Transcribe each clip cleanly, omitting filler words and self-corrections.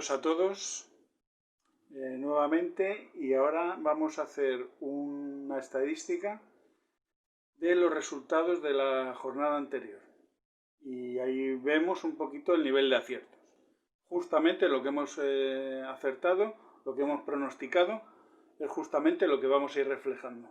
Bienvenidos a todos nuevamente, y ahora vamos a hacer una estadística de los resultados de la jornada anterior y ahí vemos un poquito el nivel de aciertos. Justamente lo que hemos acertado, lo que hemos pronosticado, es justamente lo que vamos a ir reflejando.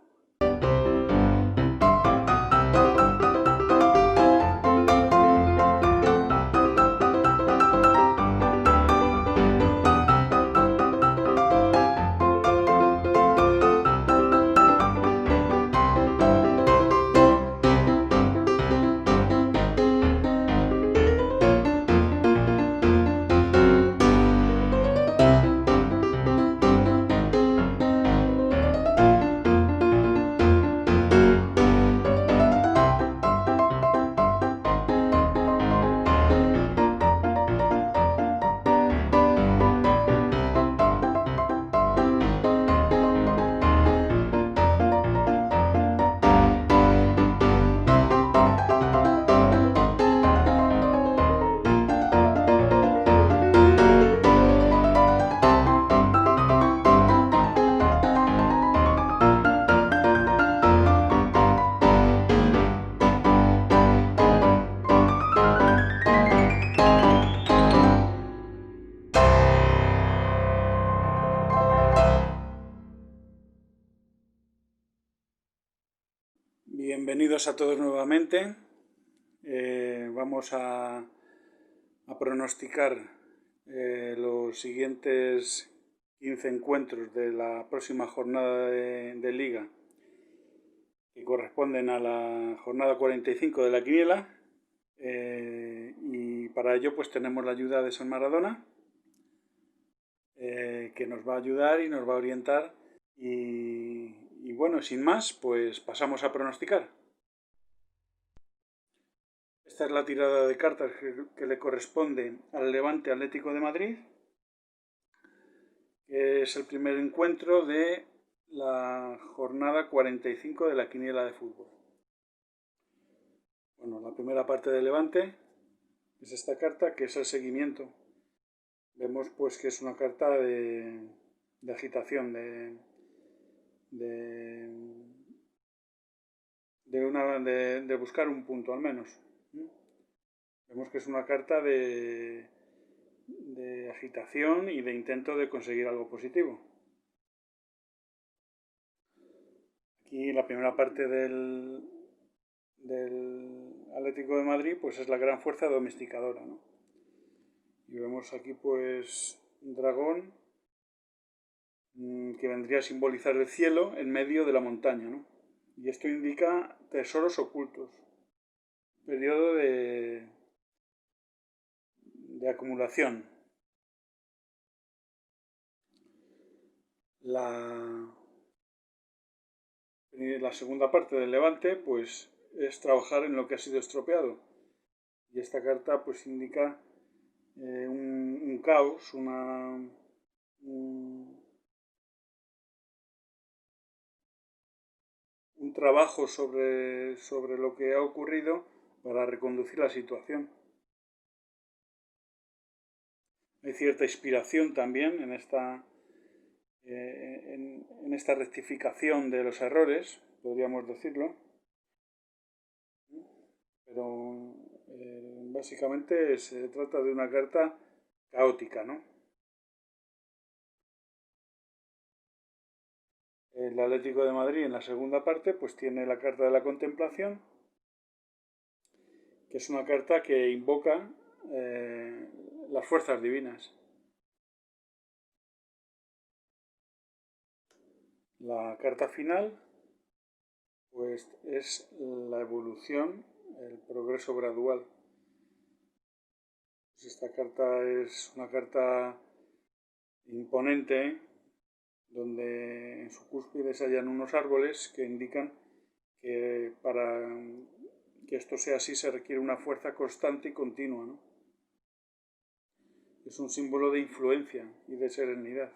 Bienvenidos a todos nuevamente. Vamos a pronosticar los siguientes 15 encuentros de la próxima jornada de liga, que corresponden a la jornada 45 de la quiniela, y para ello pues tenemos la ayuda de San Maradona, que nos va a ayudar y nos va a orientar. Y bueno, sin más, pues pasamos a pronosticar. Esta es la tirada de cartas que le corresponde al Levante Atlético de Madrid, que es el primer encuentro de la jornada 45 de la quiniela de fútbol. Bueno, la primera parte del Levante es esta carta, que es el seguimiento. Vemos pues que es una carta de agitación, de buscar un punto al menos. Vemos que es una carta de agitación y de intento de conseguir algo positivo. Aquí la primera parte del Atlético de Madrid pues es la gran fuerza domesticadora, ¿no? Y vemos aquí pues un dragón que vendría a simbolizar el cielo en medio de la montaña, ¿no? Y esto indica tesoros ocultos, periodo de acumulación. La segunda parte del Levante pues es trabajar en lo que ha sido estropeado, y esta carta pues indica un caos, un trabajo sobre lo que ha ocurrido para reconducir la situación. Hay cierta inspiración también en esta rectificación de los errores, podríamos decirlo, pero básicamente se trata de una carta caótica, ¿no? El Atlético de Madrid en la segunda parte pues tiene la carta de la contemplación, que es una carta que invoca las fuerzas divinas. La carta final pues es la evolución, el progreso gradual. Pues esta carta es una carta imponente, donde en su cúspide se hallan unos árboles que indican que para que esto sea así se requiere una fuerza constante y continua, ¿no? Es un símbolo de influencia y de serenidad.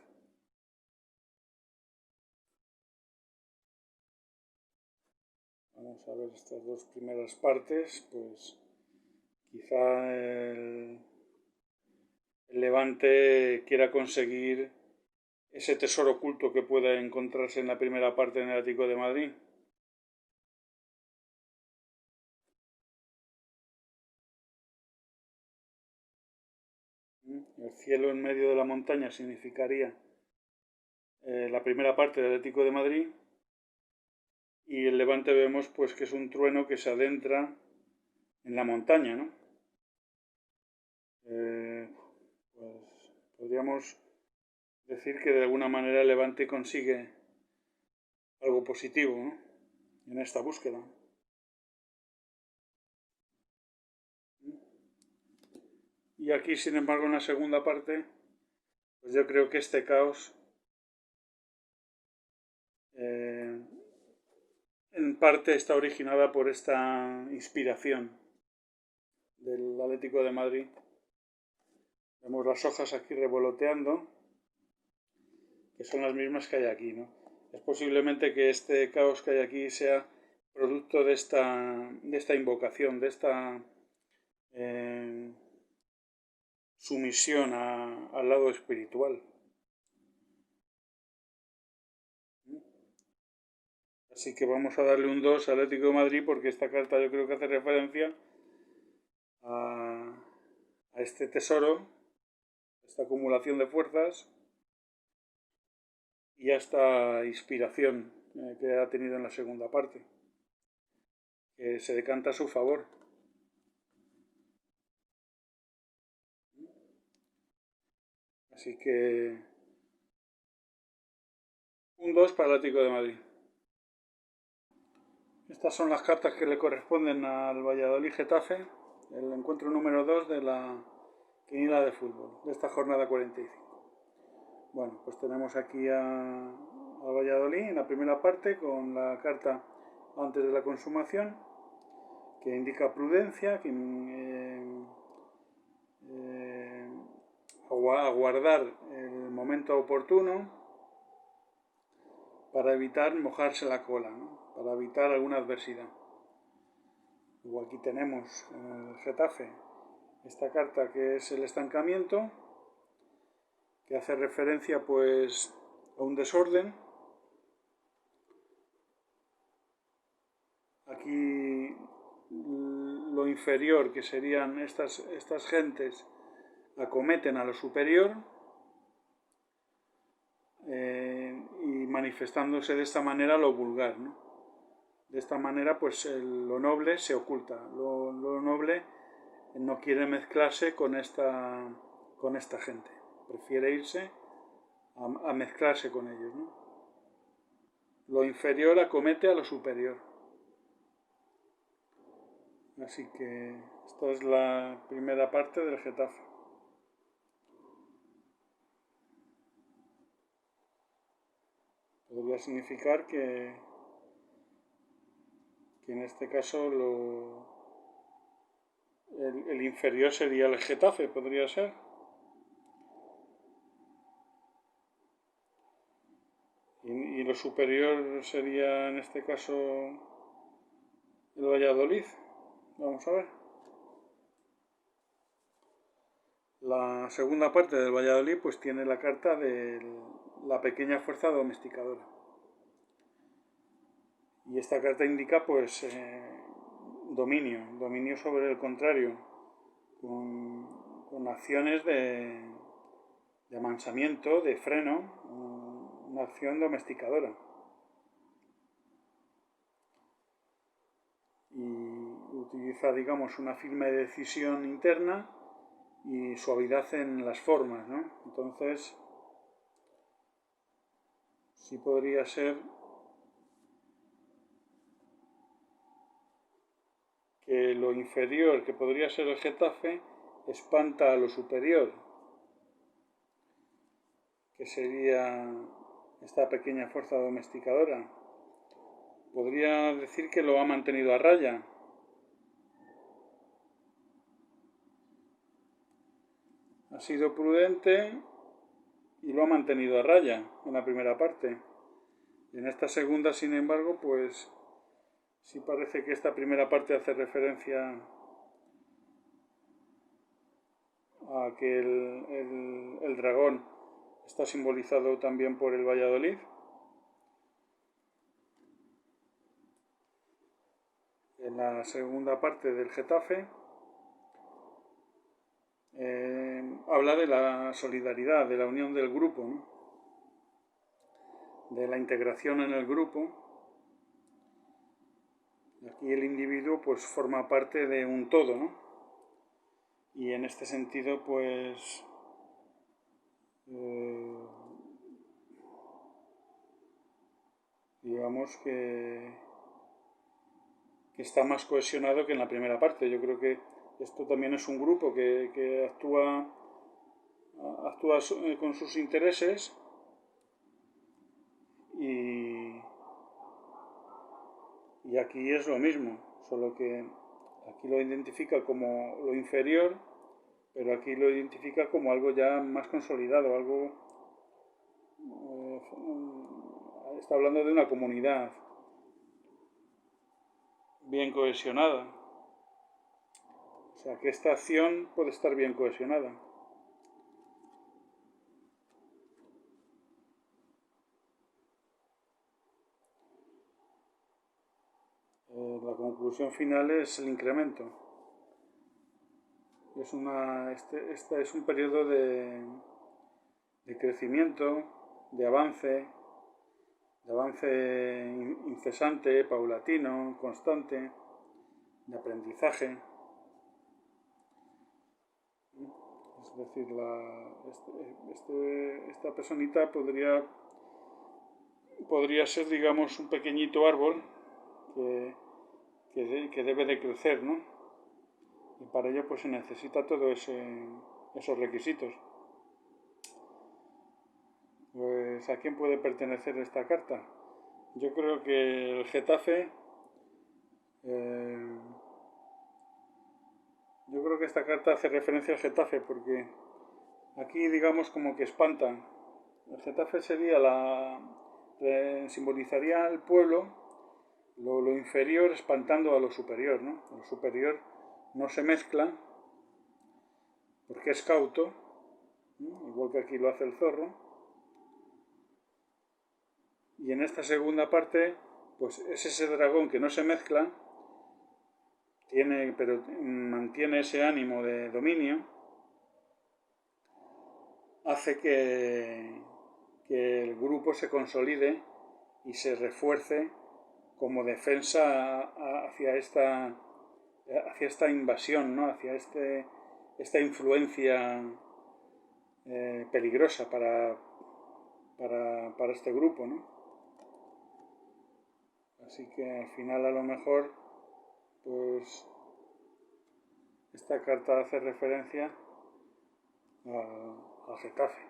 Vamos a ver estas dos primeras partes, pues quizá el Levante quiera conseguir ese tesoro oculto que pueda encontrarse en la primera parte del Atlético de Madrid. El cielo en medio de la montaña significaría la primera parte del Atlético de Madrid, y el Levante vemos pues que es un trueno que se adentra en la montaña, ¿no? Pues podríamos decir que de alguna manera el Levante consigue algo positivo, ¿no?, en esta búsqueda. Y aquí, sin embargo, en la segunda parte, pues yo creo que este caos en parte está originada por esta inspiración del Atlético de Madrid. Vemos las hojas aquí revoloteando, que son las mismas que hay aquí, ¿no? Es posiblemente que este caos que hay aquí sea producto de esta invocación, de esta sumisión al lado espiritual. Así que vamos a darle un 2 al Atlético de Madrid, porque esta carta yo creo que hace referencia a este tesoro, esta acumulación de fuerzas y a esta inspiración que ha tenido en la segunda parte, que se decanta a su favor. Así que un 2 para el Atlético de Madrid. Estas son las cartas que le corresponden al Valladolid Getafe, el encuentro número 2 de la quiniela de fútbol, de esta jornada 45. Bueno, pues tenemos aquí a Valladolid en la primera parte con la carta antes de la consumación, que indica prudencia, que aguardar el momento oportuno para evitar mojarse la cola, ¿no?, para evitar alguna adversidad. Luego aquí tenemos en el Getafe esta carta que es el estancamiento, que hace referencia pues a un desorden. Aquí lo inferior, que serían estas gentes, acometen a lo superior, y manifestándose de esta manera lo vulgar, ¿no? De esta manera pues lo noble se oculta, lo noble no quiere mezclarse con esta gente, prefiere irse a mezclarse con ellos, ¿no? Lo inferior acomete a lo superior. Así que esta es la primera parte del Getafe. Podría significar que en este caso el inferior sería el Getafe, podría ser. Y lo superior sería en este caso el Valladolid. Vamos a ver. La segunda parte del Valladolid pues tiene la carta de la pequeña fuerza domesticadora. Y esta carta indica pues dominio sobre el contrario, con acciones de amansamiento, de freno, una acción domesticadora. Y utiliza, digamos, una firme decisión interna y suavidad en las formas, ¿no? Entonces, sí podría ser que lo inferior, que podría ser el Getafe, espanta a lo superior, que sería esta pequeña fuerza domesticadora. Podría decir que lo ha mantenido a raya. Ha sido prudente y lo ha mantenido a raya en la primera parte. Y en esta segunda, sin embargo, pues sí parece que esta primera parte hace referencia a que el dragón está simbolizado también por el Valladolid. En la segunda parte del Getafe habla de la solidaridad, de la unión del grupo, ¿no? De la integración en el grupo. Aquí el individuo pues forma parte de un todo, ¿no? Y en este sentido pues digamos que está más cohesionado que en la primera parte. Yo creo que esto también es un grupo que actúa con sus intereses y aquí es lo mismo, solo que aquí lo identifica como lo inferior, pero aquí lo identifica como algo ya más consolidado, algo está hablando de una comunidad bien cohesionada. O sea que esta acción puede estar bien cohesionada. La conclusión final es el incremento. Este es un periodo de crecimiento, de avance incesante, paulatino, constante, de aprendizaje. Es decir, esta personita podría ser, digamos, un pequeñito árbol que debe de crecer, ¿no? Y para ello pues se necesita todos esos requisitos. Pues ¿a quién puede pertenecer esta carta? Yo creo que el Getafe, yo creo que esta carta hace referencia al Getafe porque aquí digamos como que espantan. El Getafe sería simbolizaría al pueblo, lo inferior espantando a lo superior, ¿no? Lo superior no se mezcla porque es cauto, ¿no? Igual que aquí lo hace el zorro. Y en esta segunda parte, pues es ese dragón que no se mezcla, pero mantiene ese ánimo de dominio, hace que el grupo se consolide y se refuerce como defensa hacia esta invasión, ¿no? Hacia esta influencia peligrosa para este grupo, ¿no? Así que al final a lo mejor pues esta carta hace referencia al Getafe.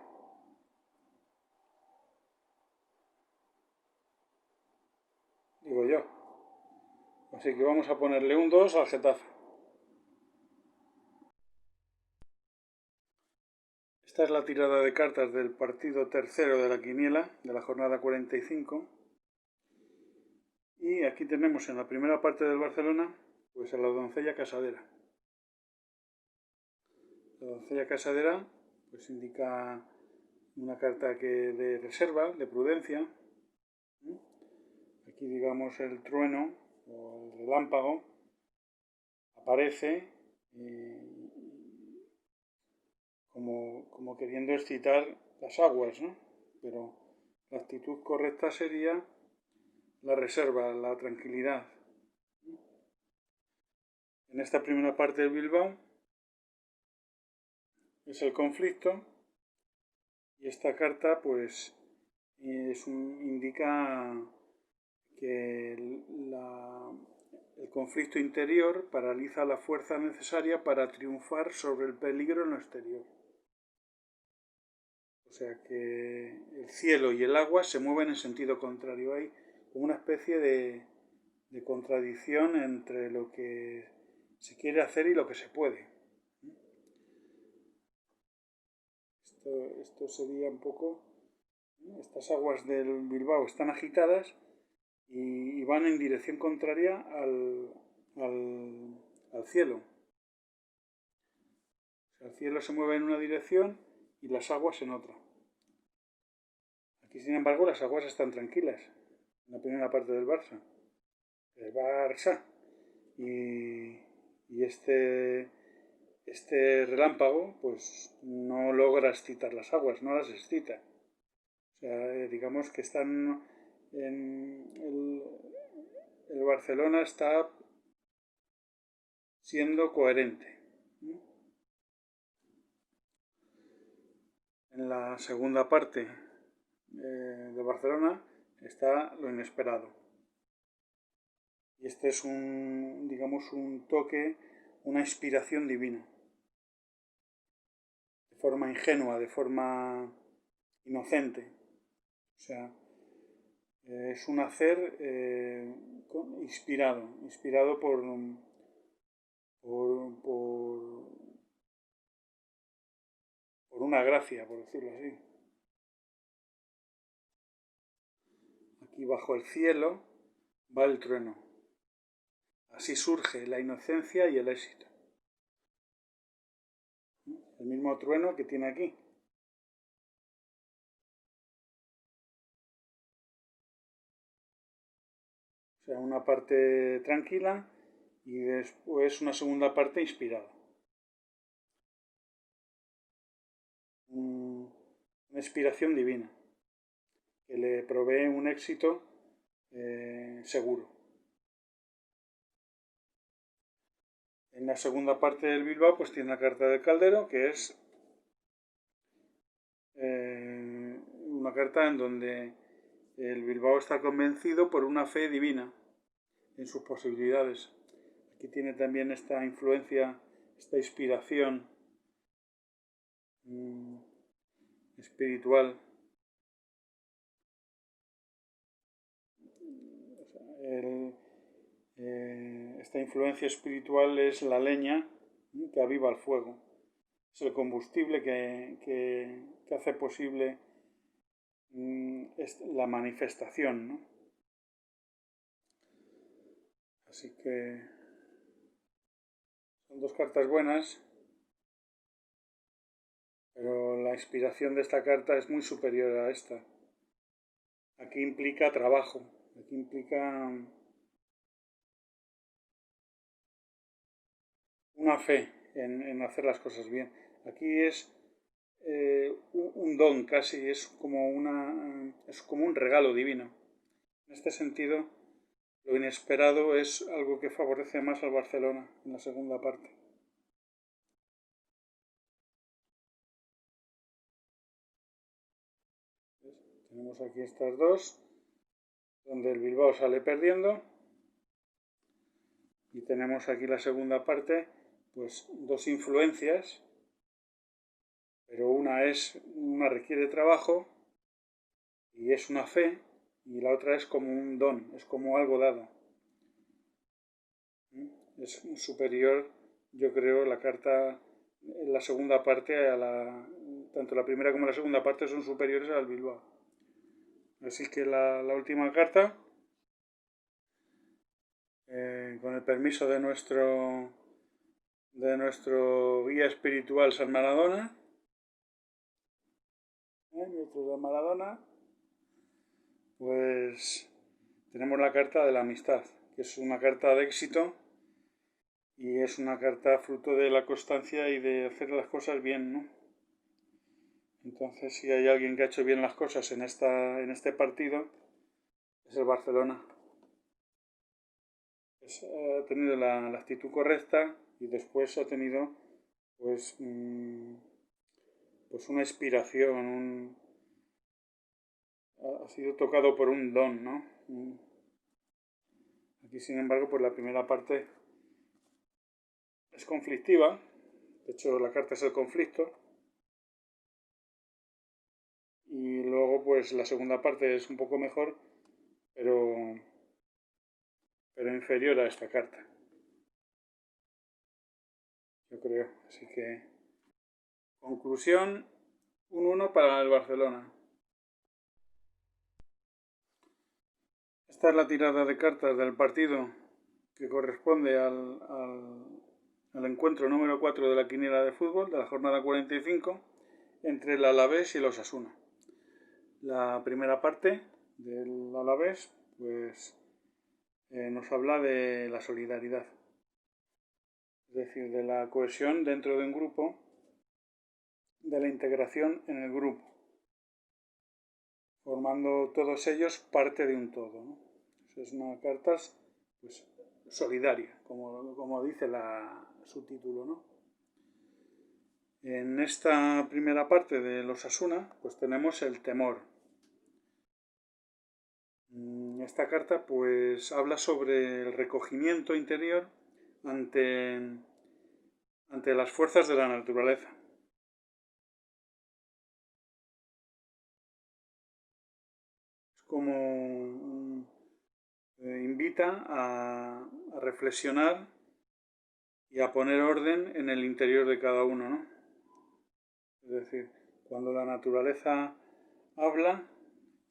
Digo yo. Así que vamos a ponerle un 2 al Getafe. Esta es la tirada de cartas del partido tercero de la quiniela, de la jornada 45. Y aquí tenemos en la primera parte del Barcelona, pues a la doncella casadera. La doncella casadera pues indica una carta de reserva, de prudencia. Aquí digamos el trueno o el relámpago aparece como queriendo excitar las aguas, ¿no? Pero la actitud correcta sería la reserva, la tranquilidad. En esta primera parte de Bilbao es el conflicto y esta carta pues indica que el conflicto interior paraliza la fuerza necesaria para triunfar sobre el peligro en lo exterior. O sea que el cielo y el agua se mueven en sentido contrario. Hay como una especie de contradicción entre lo que se quiere hacer y lo que se puede. Esto sería un poco... Estas aguas del Bilbao están agitadas y van en dirección contraria al cielo. O El cielo se mueve en una dirección y las aguas en otra. Aquí, sin embargo, las aguas están tranquilas, en la primera parte del Barça. El Barça. Y este relámpago, pues no logra excitar las aguas, no las excita. O sea, digamos que están el Barcelona está siendo coherente. En la segunda parte de Barcelona está lo inesperado. Y este es digamos, un toque, una inspiración divina. De forma ingenua, de forma inocente. O sea, es un hacer inspirado por una gracia, por decirlo así. Aquí bajo el cielo va el trueno. Así surge la inocencia y el éxito. El mismo trueno que tiene aquí. O sea, una parte tranquila y después una segunda parte inspirada. Una inspiración divina que le provee un éxito seguro. En la segunda parte del Bilbao pues tiene la carta del Caldero, que es una carta en donde el Bilbao está convencido por una fe divina en sus posibilidades. Aquí tiene también esta influencia, esta inspiración espiritual. Esta influencia espiritual es la leña que aviva el fuego. Es el combustible que hace posible la manifestación, ¿no? Así que son dos cartas buenas, pero la inspiración de esta carta es muy superior a esta. Aquí implica trabajo, aquí implica una fe en hacer las cosas bien. Aquí es un don casi, es como un regalo divino. En este sentido, lo inesperado es algo que favorece más al Barcelona en la segunda parte. Tenemos aquí estas dos, donde el Bilbao sale perdiendo. Y tenemos aquí la segunda parte, pues dos influencias, pero una requiere trabajo y es una fe, y la otra es como un don, es como algo dado. Es superior, yo creo, la carta, la segunda parte, tanto la primera como la segunda parte son superiores al Bilbao. Así que la última carta, con el permiso de nuestro guía espiritual San Maradona, nuestro San Maradona, pues tenemos la carta de la amistad, que es una carta de éxito y es una carta fruto de la constancia y de hacer las cosas bien, ¿no? Entonces, si hay alguien que ha hecho bien las cosas en este partido, es el Barcelona. Ha tenido la actitud correcta y después ha tenido pues una inspiración, ha sido tocado por un don, ¿no? Aquí, sin embargo, pues la primera parte es conflictiva. De hecho, la carta es el conflicto. Y luego, pues la segunda parte es un poco mejor, pero inferior a esta carta. Yo creo. Así que, conclusión, un 1 para el Barcelona. Esta es la tirada de cartas del partido que corresponde al al encuentro número 4 de la quiniela de fútbol de la jornada 45 entre el Alavés y el Osasuna. La primera parte del Alavés pues nos habla de la solidaridad, es decir, de la cohesión dentro de un grupo, de la integración en el grupo, formando todos ellos parte de un todo, ¿no? Es una carta pues, solidaria, como dice su título, ¿no? En esta primera parte de los Osasuna pues tenemos el temor. Esta carta pues habla sobre el recogimiento interior ante las fuerzas de la naturaleza. Es como invita a reflexionar y a poner orden en el interior de cada uno, ¿no? Es decir, cuando la naturaleza habla,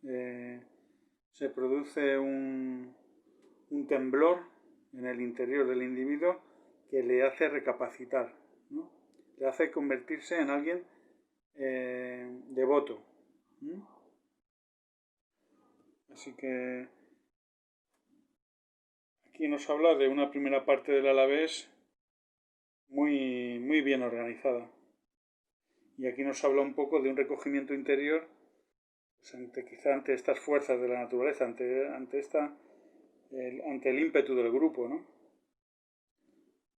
se produce un temblor en el interior del individuo que le hace recapacitar, ¿no? Le hace convertirse en alguien devoto. Así que aquí nos habla de una primera parte del Alavés muy, muy bien organizada. Y aquí nos habla un poco de un recogimiento interior, pues quizá ante estas fuerzas de la naturaleza, ante el ímpetu del grupo, ¿no?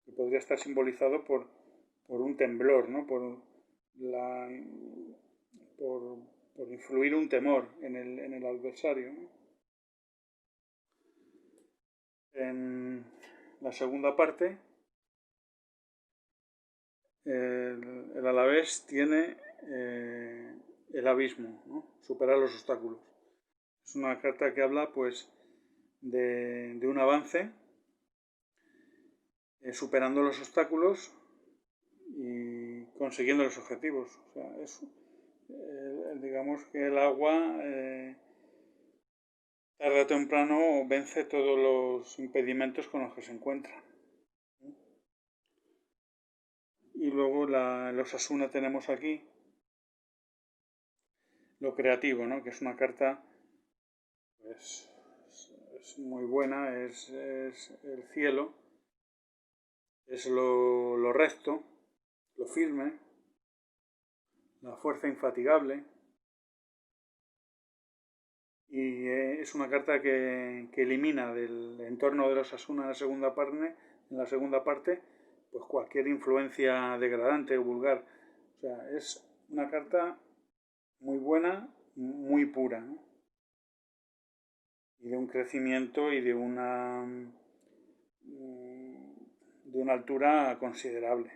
Que podría estar simbolizado por un temblor, ¿no? Por influir un temor en el adversario, ¿no? En la segunda parte, el Alavés tiene el abismo, ¿no? Superar los obstáculos. Es una carta que habla pues de un avance, superando los obstáculos y consiguiendo los objetivos. O sea, digamos que el agua tarde o temprano vence todos los impedimentos con los que se encuentra. Y luego el Osasuna tenemos aquí lo creativo, ¿no? Que es una carta pues, es muy buena, es el cielo, es lo recto, lo firme, la fuerza infatigable, y es una carta que elimina del entorno de los Osasuna en la segunda parte pues cualquier influencia degradante o vulgar. O sea, es una carta muy buena, muy pura, ¿no? Y de un crecimiento y de una altura considerable.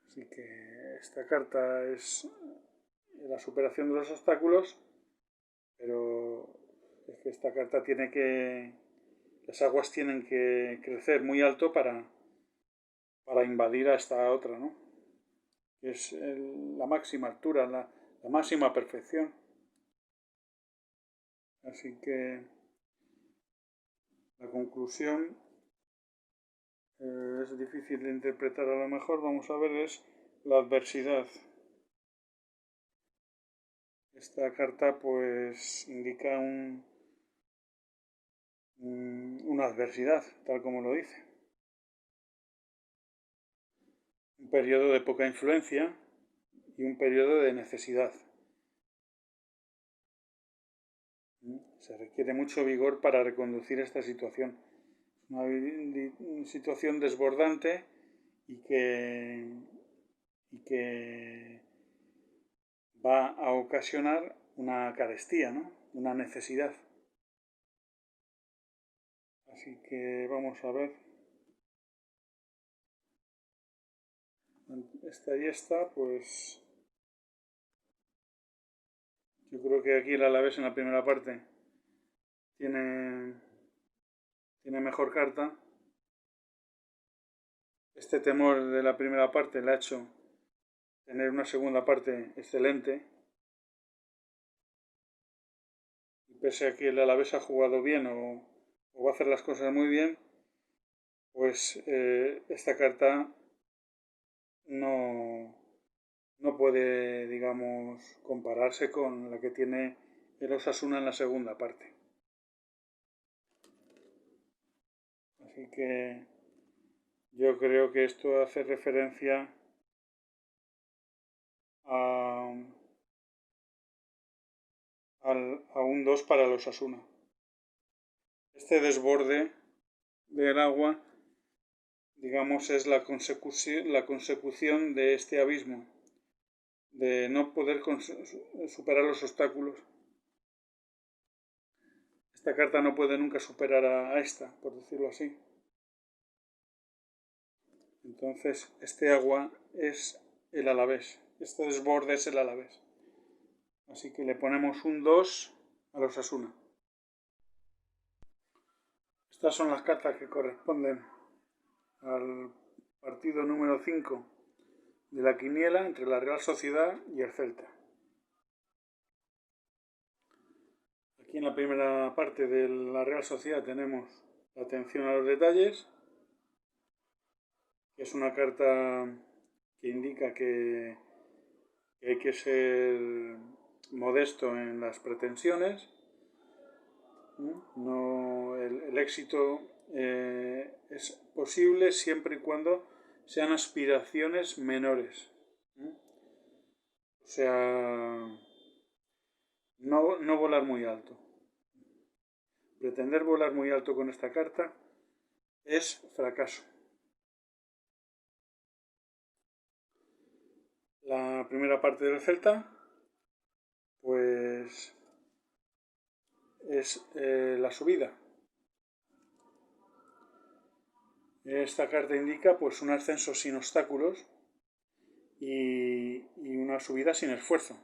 Así que esta carta es la superación de los obstáculos, pero es que esta carta las aguas tienen que crecer muy alto para invadir a esta otra, ¿no? Que es la máxima altura, la máxima perfección. Así que la conclusión es difícil de interpretar a lo mejor, vamos a ver, es la adversidad. Esta carta pues indica una adversidad, tal como lo dice. Un periodo de poca influencia y un periodo de necesidad. Se requiere mucho vigor para reconducir esta situación. Una situación desbordante y que va a ocasionar una carestía, ¿no? Una necesidad. Así que vamos a ver. Esta y esta, pues yo creo que aquí el Alavés en la primera parte tiene mejor carta. Este temor de la primera parte le ha hecho tener una segunda parte excelente. Y pese a que el Alavés ha jugado bien o va a hacer las cosas muy bien, pues esta carta no puede, digamos, compararse con la que tiene el Osasuna en la segunda parte. Así que yo creo que esto hace referencia a, a un 2 para el Osasuna. Este desborde del agua, digamos, es la consecución de este abismo, de no poder superar los obstáculos. Esta carta no puede nunca superar a esta, por decirlo así. Entonces, este agua es el Alavés, este desborde es el Alavés. Así que le ponemos un 2 a los Osasuna. Estas son las cartas que corresponden al partido número 5 de la quiniela entre la Real Sociedad y el Celta. Aquí en la primera parte de la Real Sociedad tenemos la atención a los detalles, que es una carta que indica que hay que ser modesto en las pretensiones. No, el éxito es posible siempre y cuando sean aspiraciones menores. O sea, no volar muy alto. Pretender volar muy alto con esta carta es fracaso. La primera parte del Celta, pues es la subida. Esta carta indica pues un ascenso sin obstáculos y una subida sin esfuerzo.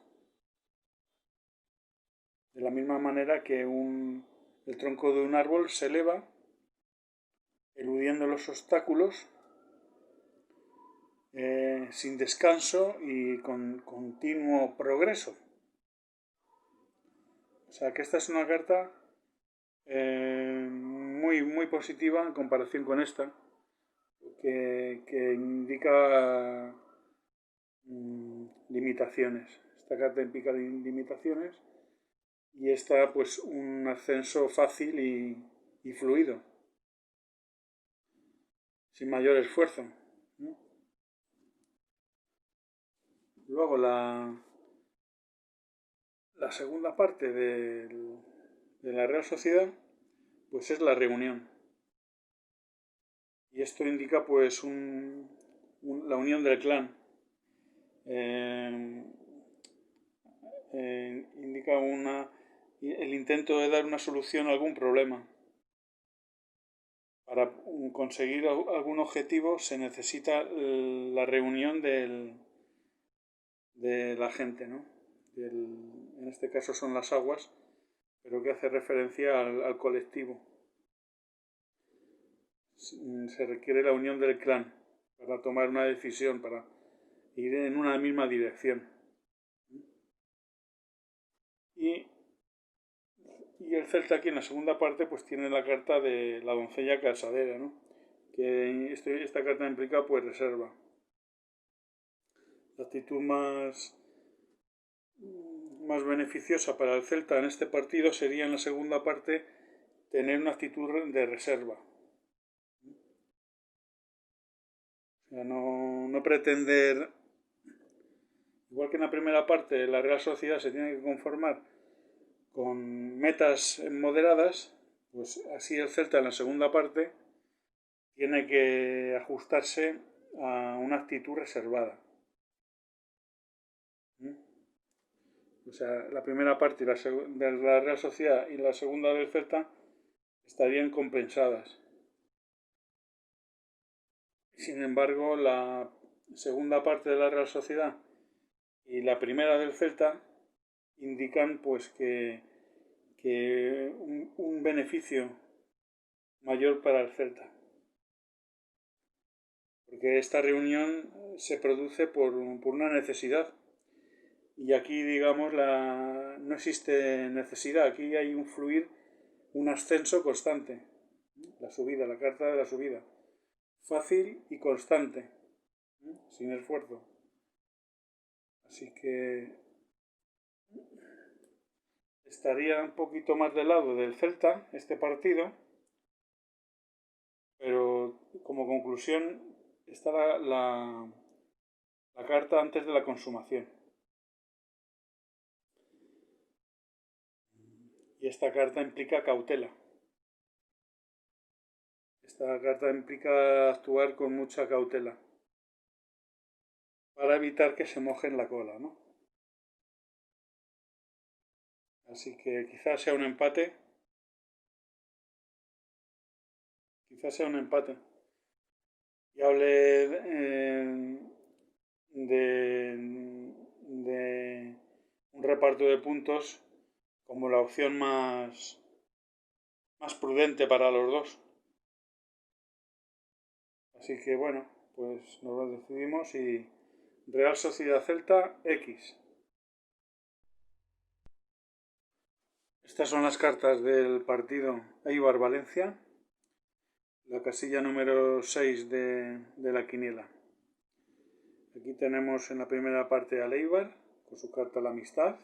De la misma manera que el tronco de un árbol se eleva eludiendo los obstáculos sin descanso y con continuo progreso. O sea que esta es una carta muy positiva en comparación con esta, que indica limitaciones. Esta carta implica limitaciones y esta pues un ascenso fácil y fluido, sin mayor esfuerzo. Luego la segunda parte de la Real Sociedad pues es la reunión. Y esto indica pues la unión del clan. Indica el intento de dar una solución a algún problema. Para conseguir algún objetivo se necesita la reunión de la gente, ¿no? En este caso son las aguas, pero que hace referencia al colectivo. Se requiere la unión del clan para tomar una decisión, para ir en una misma dirección. Y el Celta aquí en la segunda parte pues tiene la carta de la doncella casadera, ¿no? Que esta carta implica pues reserva. La actitud más beneficiosa para el Celta en este partido sería en la segunda parte tener una actitud de reserva. O sea, no pretender, igual que en la primera parte la Real Sociedad se tiene que conformar con metas moderadas, pues así el Celta en la segunda parte tiene que ajustarse a una actitud reservada. O sea, la primera parte de la Real Sociedad y la segunda del Celta estarían compensadas. Sin embargo, la segunda parte de la Real Sociedad y la primera del Celta indican pues que un beneficio mayor para el Celta. Porque esta reunión se produce por una necesidad. Y aquí, digamos, no existe necesidad. Aquí hay un fluir, un ascenso constante. La subida, la carta de la subida. fácil y constante, sin esfuerzo. Así que estaría un poquito más del lado del Celta este partido, pero como conclusión está la carta antes de la consumación. Y esta carta implica cautela. Esta carta implica actuar con mucha cautela para evitar que se moje en la cola, ¿no? Así que quizás sea un empate. Quizás sea un empate. Y hable de un reparto de puntos como la opción más prudente para los dos. Así que bueno, pues nos lo decidimos y Real Sociedad Celta X. Estas son las cartas del partido Eibar-Valencia, la casilla número 6 de la quiniela. Aquí tenemos en la primera parte al Eibar, con su carta La Amistad.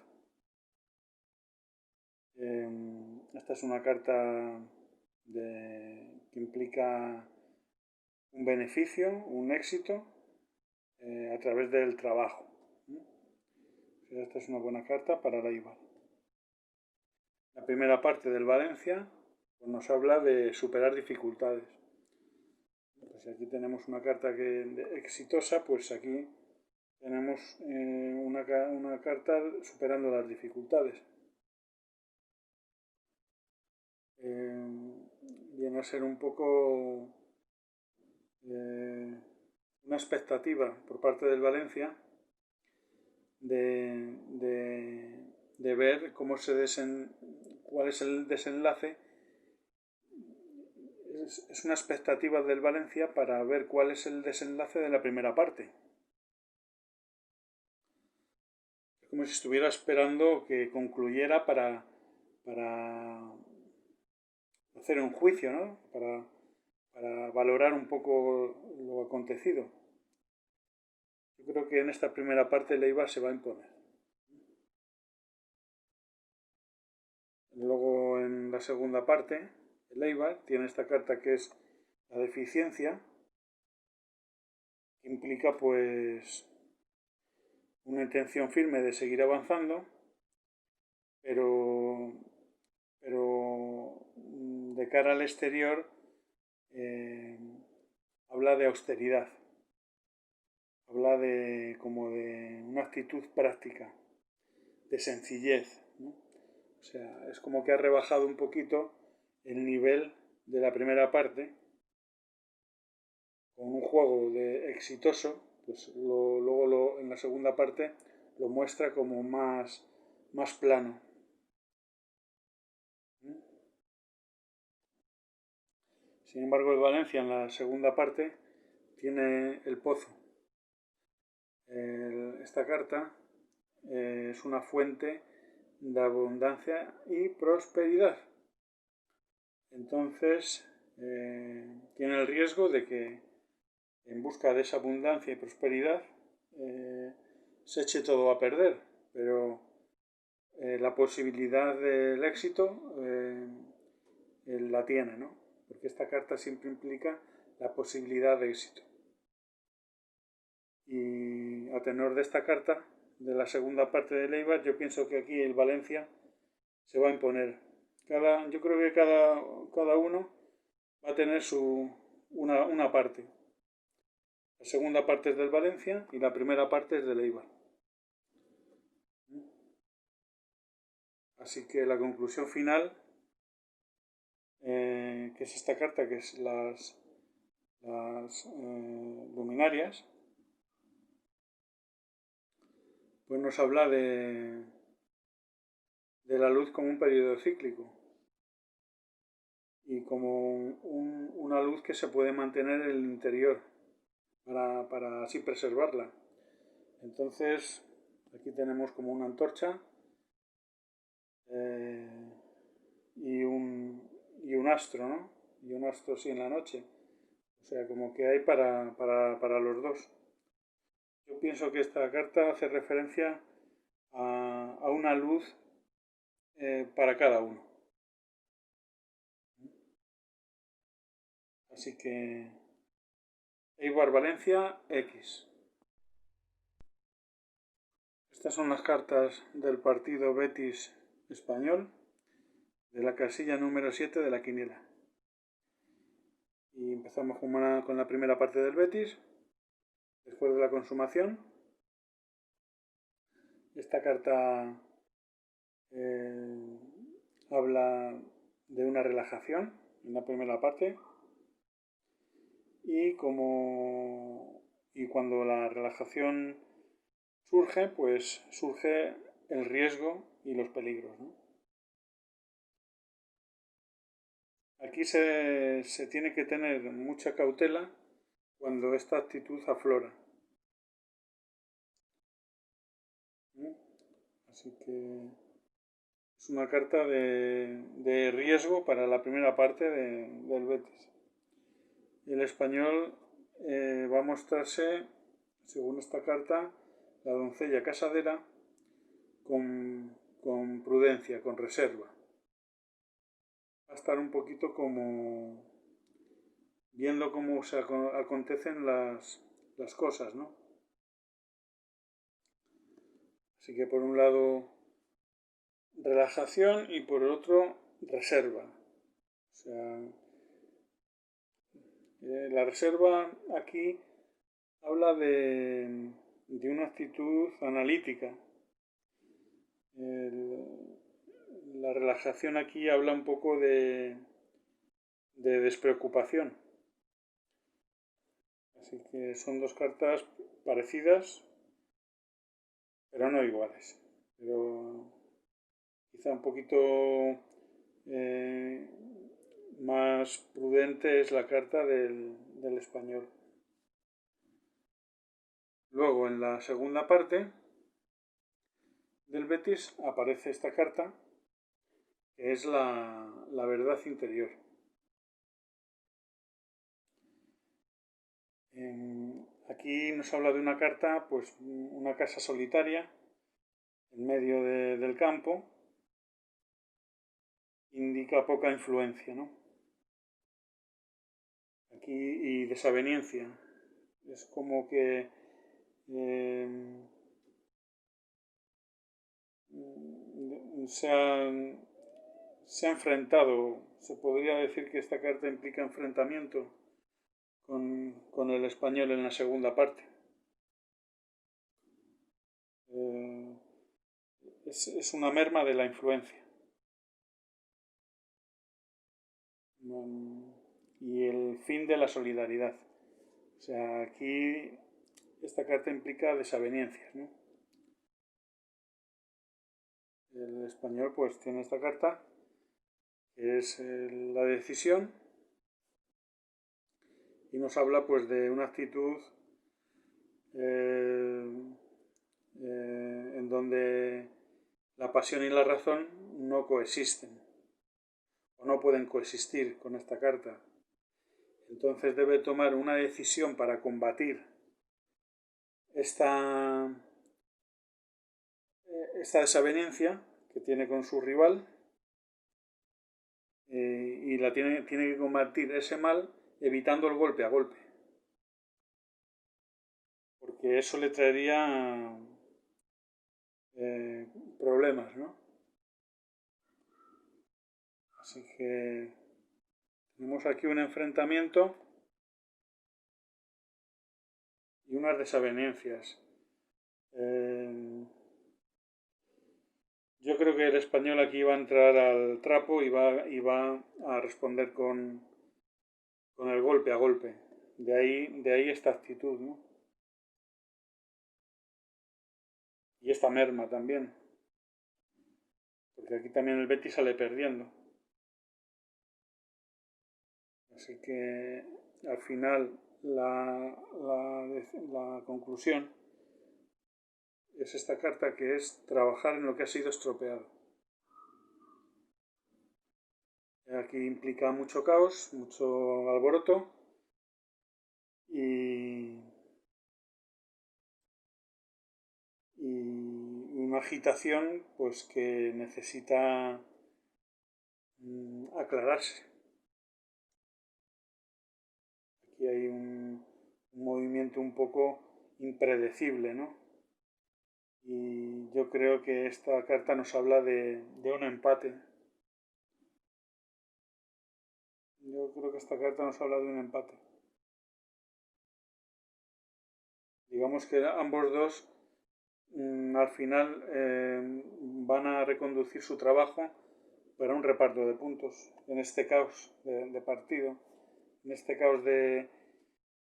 Esta es una carta que implica un beneficio, un éxito a través del trabajo. Esta es una buena carta para el Eibar. La primera parte del Valencia pues nos habla de superar dificultades. Pues aquí tenemos una carta exitosa, pues aquí tenemos una carta superando las dificultades. Viene a ser un poco una expectativa por parte del Valencia de ver cuál es el desenlace. Es una expectativa del Valencia para ver cuál es el desenlace de la primera parte. Es como si estuviera esperando que concluyera para hacer un juicio, ¿no? Para valorar un poco lo acontecido. Yo creo que en esta primera parte el Eibar se va a imponer. Luego en la segunda parte el Eibar tiene esta carta que es la deficiencia, que implica pues una intención firme de seguir avanzando, pero de cara al exterior habla de austeridad, habla como de una actitud práctica, de sencillez, ¿no? O sea, es como que ha rebajado un poquito el nivel de la primera parte con un juego exitoso, pues luego en la segunda parte lo muestra como más plano. Sin embargo, el Valencia en la segunda parte tiene el pozo. Esta carta es una fuente de abundancia y prosperidad. Entonces, tiene el riesgo de que en busca de esa abundancia y prosperidad se eche todo a perder, pero la posibilidad del éxito la tiene, ¿no? Porque esta carta siempre implica la posibilidad de éxito. Y a tenor de esta carta, de la segunda parte de Eibar, yo pienso que aquí el Valencia se va a imponer. Yo creo que cada uno va a tener una parte. La segunda parte es del Valencia y la primera parte es del Eibar. Así que la conclusión final, que es esta carta, que es las luminarias, pues nos habla de la luz como un periodo cíclico y como una luz que se puede mantener en el interior para así preservarla. Entonces, aquí tenemos como una antorcha y un astro, ¿no? Y un astro sí en la noche. O sea, como que hay para los dos. Yo pienso que esta carta hace referencia a una luz para cada uno. Así que Eibar Valencia X. Estas son las cartas del partido Betis español de la casilla número 7 de la quiniela. Y empezamos con la primera parte del Betis. Después de la consumación, esta carta habla de una relajación en la primera parte y cuando la relajación surge, pues surge el riesgo y los peligros, ¿no? Aquí se tiene que tener mucha cautela cuando esta actitud aflora. Así que es una carta de riesgo para la primera parte del Betis. El español va a mostrarse, según esta carta, la doncella casadera con prudencia, con reserva. Va a estar un poquito como viendo cómo se acontecen las cosas, ¿no? Así que por un lado relajación y por el otro reserva. O sea, la reserva aquí habla de una actitud analítica. La relajación aquí habla un poco de despreocupación. Así que son dos cartas parecidas, pero no iguales. Pero quizá un poquito más prudente es la carta del español. Luego, en la segunda parte del Betis aparece esta carta, que es la verdad interior. Aquí nos habla de una carta, pues una casa solitaria en medio del campo, indica poca influencia, ¿no? Aquí y desaveniencia. Es como que se ha enfrentado, se podría decir que esta carta implica enfrentamiento con el español en la segunda parte. Es una merma de la influencia. Y el fin de la solidaridad. O sea, aquí esta carta implica desavenencias, ¿no? El español pues tiene esta carta, que es la decisión, y nos habla pues de una actitud en donde la pasión y la razón no coexisten o no pueden coexistir con esta carta. Entonces debe tomar una decisión para combatir esta desavenencia que tiene con su rival y tiene que combatir ese mal evitando el golpe a golpe. Porque eso le traería problemas, ¿no? Así que tenemos aquí un enfrentamiento y unas desavenencias. Yo creo que el español aquí va a entrar al trapo y va a responder con el golpe a golpe. De ahí esta actitud, ¿no? Y esta merma también. Porque aquí también el Betis sale perdiendo. Así que al final la conclusión es esta carta, que es trabajar en lo que ha sido estropeado. Aquí implica mucho caos, mucho alboroto, y una agitación pues que necesita aclararse. Aquí hay un movimiento un poco impredecible, ¿no? Y yo creo que esta carta nos habla de un empate. Yo creo que esta carta nos habla de un empate. Digamos que ambos dos al final van a reconducir su trabajo para un reparto de puntos en este caos de partido, en este caos de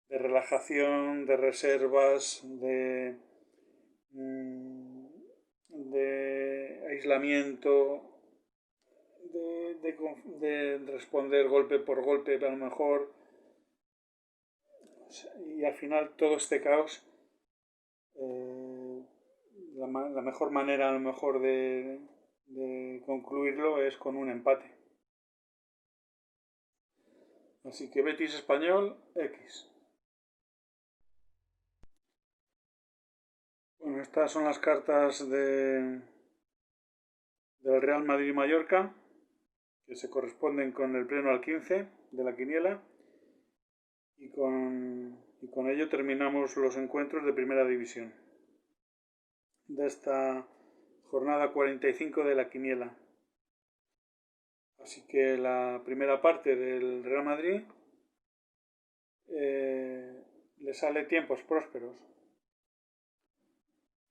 relajación, de reservas, de aislamiento, de responder golpe por golpe a lo mejor, y al final todo este caos, la mejor manera a lo mejor de concluirlo es con un empate. Así que Betis Español, X. Bueno, estas son las cartas del Real Madrid-Mallorca, que se corresponden con el pleno al 15 de la quiniela, y con ello terminamos los encuentros de primera división de esta jornada 45 de la quiniela. Así que la primera parte del Real Madrid le sale tiempos prósperos.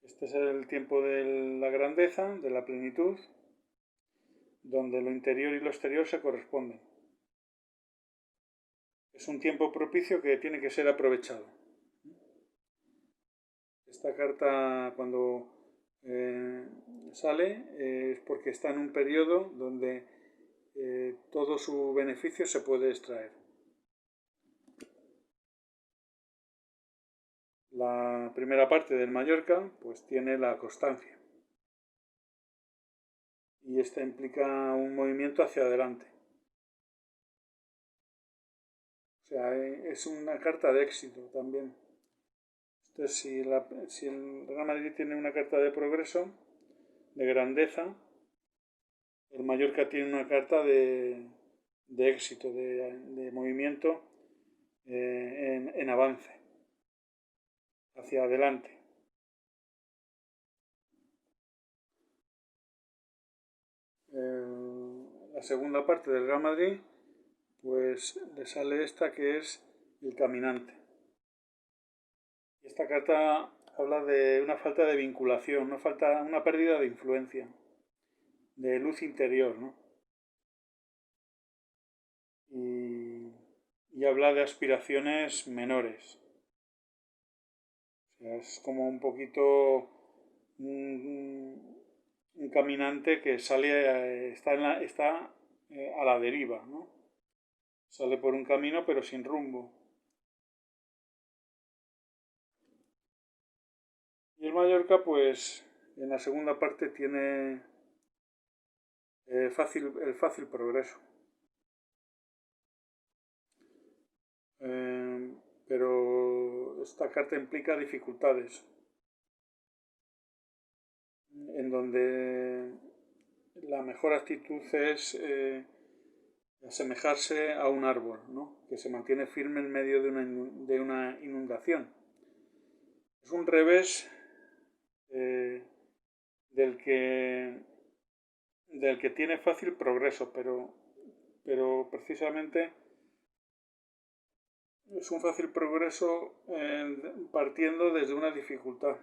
Este es el tiempo de la grandeza, de la plenitud, donde lo interior y lo exterior se corresponden. Es un tiempo propicio que tiene que ser aprovechado. Esta carta cuando sale es porque está en un periodo donde todo su beneficio se puede extraer. La primera parte del Mallorca pues tiene la constancia y esta implica un movimiento hacia adelante. O sea, es una carta de éxito también. Entonces, si el Real Madrid tiene una carta de progreso, de grandeza, el Mallorca tiene una carta de éxito, de movimiento en avance, hacia adelante. La segunda parte del Real Madrid, pues le sale esta que es el caminante. Esta carta habla de una falta de vinculación, una pérdida de influencia, de luz interior, ¿no? Y habla de aspiraciones menores. O sea, es como un poquito un caminante que sale, está a la deriva, ¿no? Sale por un camino pero sin rumbo. Y el Mallorca, pues, en la segunda parte tiene el fácil progreso. Pero esta carta implica dificultades, en donde la mejor actitud es asemejarse a un árbol, ¿no? Que se mantiene firme en medio de una inundación. Es un revés del que tiene fácil progreso, pero precisamente es un fácil progreso partiendo desde una dificultad.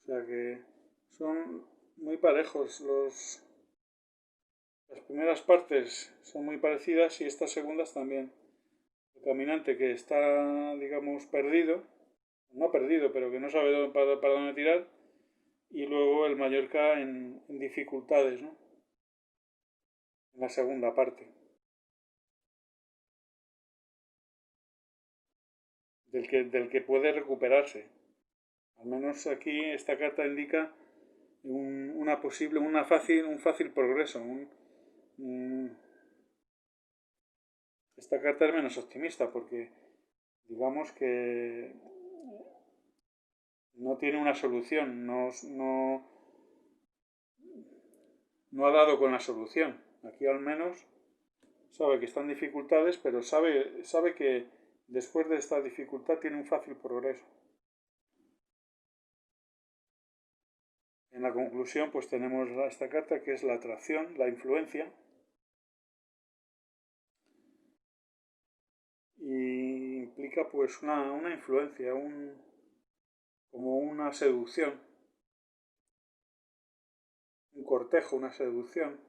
O sea que son muy parejos las primeras partes son muy parecidas y estas segundas también. El caminante que está, digamos, perdido, no perdido, pero que no sabe para dónde tirar, y luego el Mallorca en dificultades, ¿no? En la segunda parte. Del que puede recuperarse. Al menos aquí esta carta indica un fácil progreso, esta carta es menos optimista porque digamos que no tiene una solución, no ha dado con la solución. Aquí al menos sabe que están dificultades, pero sabe que después de esta dificultad tiene un fácil progreso. En la conclusión, pues tenemos esta carta que es la atracción, la influencia, y implica pues una influencia, como una seducción, un cortejo, una seducción.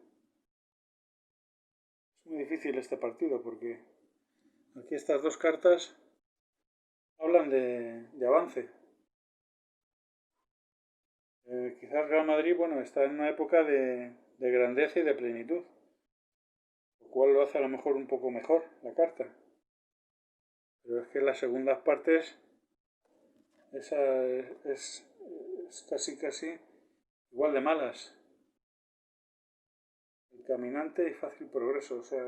Es muy difícil este partido porque aquí estas dos cartas hablan de avance. Quizás Real Madrid, bueno, está en una época de grandeza y de plenitud, lo cual lo hace a lo mejor un poco mejor la carta. Pero es que en las segundas partes esa es casi igual de malas. El caminante y fácil progreso, o sea,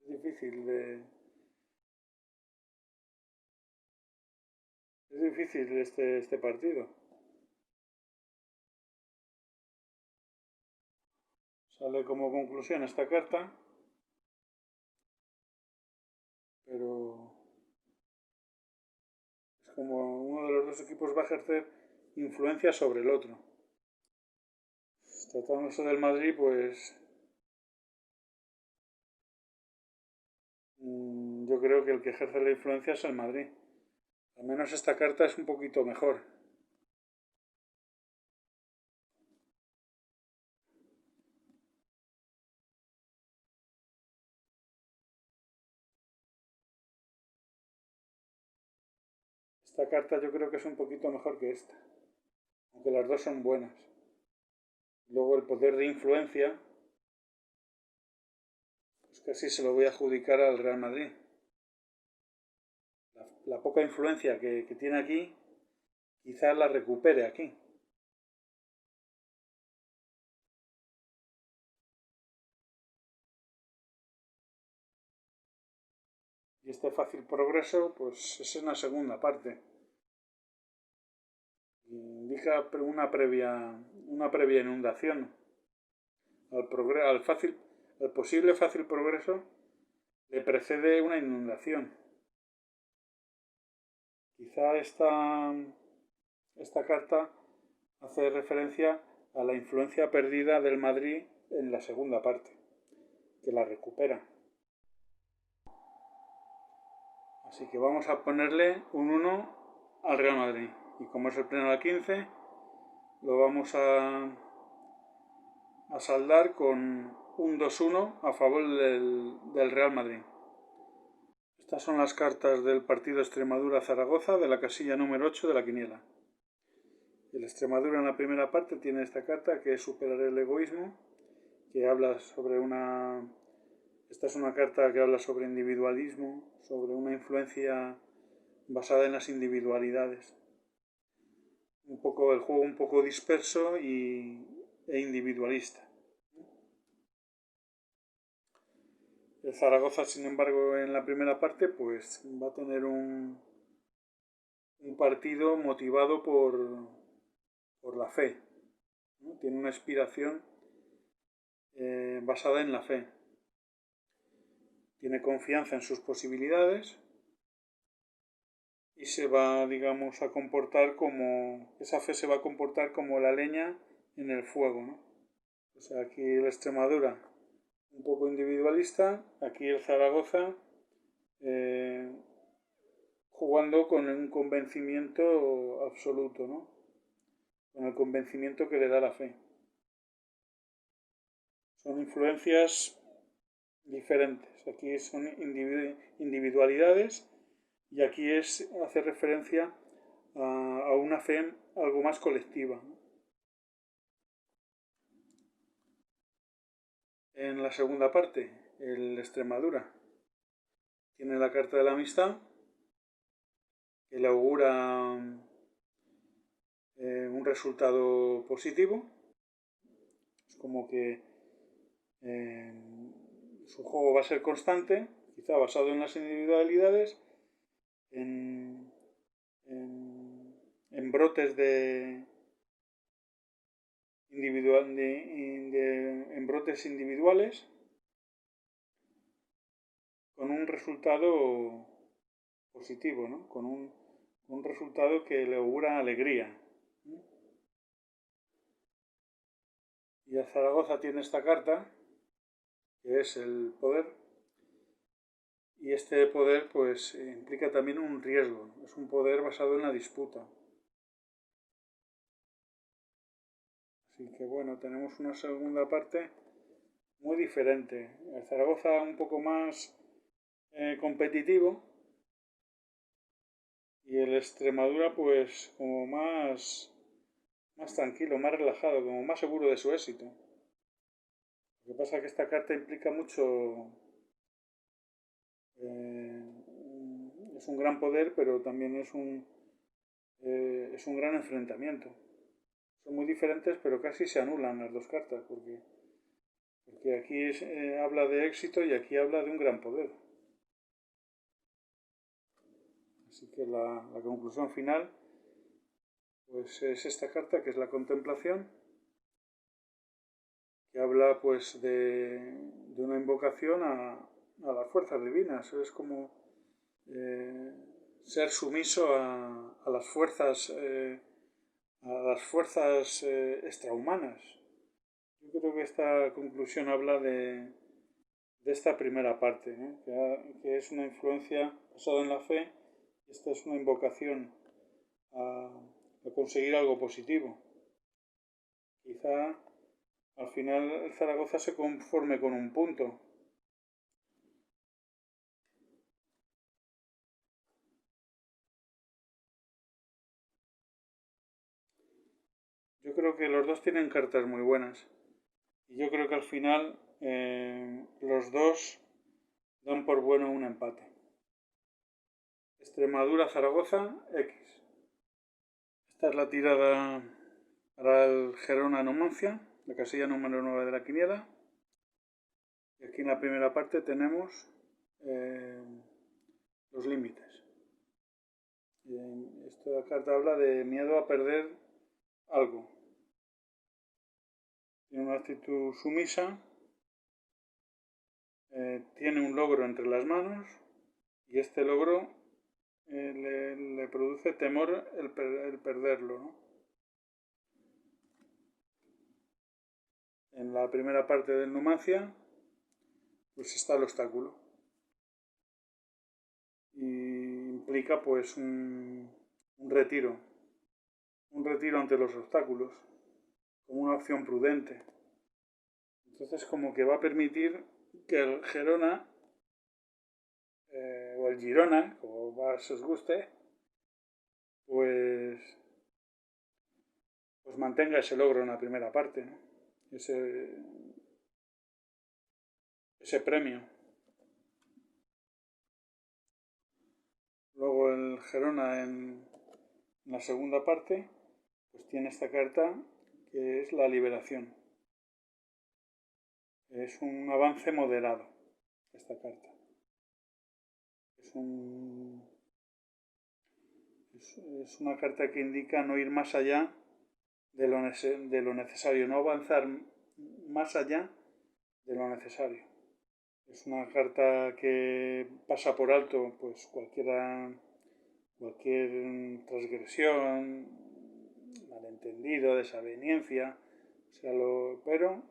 es difícil es difícil este partido. Sale como conclusión esta carta, pero es como uno de los dos equipos va a ejercer influencia sobre el otro. Tratándose del Madrid, pues yo creo que el que ejerce la influencia es el Madrid. Al menos esta carta es un poquito mejor. Esta carta yo creo que es un poquito mejor que esta, aunque las dos son buenas. Luego el poder de influencia, pues casi se lo voy a adjudicar al Real Madrid. La poca influencia que tiene aquí, quizás la recupere aquí. Y este fácil progreso, pues es en la segunda parte. Indica una previa inundación. Al posible fácil progreso le precede una inundación. Quizá esta carta hace referencia a la influencia perdida del Madrid en la segunda parte, que la recupera. Así que vamos a ponerle un 1 al Real Madrid. Y como es el pleno al 15, lo vamos a saldar con un 2-1 a favor del Real Madrid. Estas son las cartas del partido Extremadura-Zaragoza de la casilla número 8 de la quiniela. El Extremadura en la primera parte tiene esta carta que es superar el egoísmo, que habla sobre Esta es una carta que habla sobre individualismo, sobre una influencia basada en las individualidades. El juego un poco disperso e individualista. El Zaragoza, sin embargo, en la primera parte, pues va a tener un partido motivado por la fe, ¿no? Tiene una inspiración basada en la fe. Tiene confianza en sus posibilidades y se va, digamos, a comportar esa fe se va a comportar como la leña en el fuego, ¿no? O sea, aquí la Extremadura un poco individualista, aquí el Zaragoza jugando con un convencimiento absoluto, ¿no? Con el convencimiento que le da la fe. Son influencias diferentes. Aquí son individualidades y aquí hace referencia a una fe algo más colectiva, ¿no? En la segunda parte, el Extremadura tiene la carta de la amistad que le augura un resultado positivo. Es como que su juego va a ser constante, quizá basado en las individualidades, en brotes en brotes individuales, con un resultado positivo, ¿no? Con un resultado que le augura alegría. Y el Zaragoza tiene esta carta, que es el poder, y este poder pues implica también un riesgo, es un poder basado en la disputa. Así que bueno, tenemos una segunda parte muy diferente. El Zaragoza un poco más competitivo y el Extremadura pues como más tranquilo, más relajado, como más seguro de su éxito. Lo que pasa es que esta carta implica mucho, es un gran poder, pero también es un gran enfrentamiento. Son muy diferentes, pero casi se anulan las dos cartas, porque aquí habla de éxito y aquí habla de un gran poder. Así que la conclusión final pues es esta carta, que es la contemplación, que habla pues de una invocación a las fuerzas divinas. Es como ser sumiso a las fuerzas extrahumanas. Yo creo que esta conclusión habla de esta primera parte, ¿no? que es una influencia basada en la fe. Esta es una invocación a conseguir algo positivo. Quizá al final el Zaragoza se conforme con un punto. Yo creo que los dos tienen cartas muy buenas. Y yo creo que al final los dos dan por bueno un empate. Extremadura-Zaragoza, X. Esta es la tirada para el Gerona Numancia, la casilla número 9 de la quiniela. Y aquí en la primera parte tenemos los límites. Esta carta habla de miedo a perder algo. Tiene una actitud sumisa, tiene un logro entre las manos y este logro le produce temor el perderlo, ¿no? En la primera parte del Numancia pues está el obstáculo y implica pues un retiro ante los obstáculos como una opción prudente. Entonces como que va a permitir que el Gerona o el Girona, como más os guste, pues mantenga ese logro en la primera parte, ¿no? ese premio. Luego el Gerona en la segunda parte pues tiene esta carta, que es la liberación. Es un avance moderado esta carta. Es una carta que indica no ir más allá de lo necesario, no avanzar más allá de lo necesario. Es una carta que pasa por alto pues cualquier transgresión, malentendido, desaveniencia, pero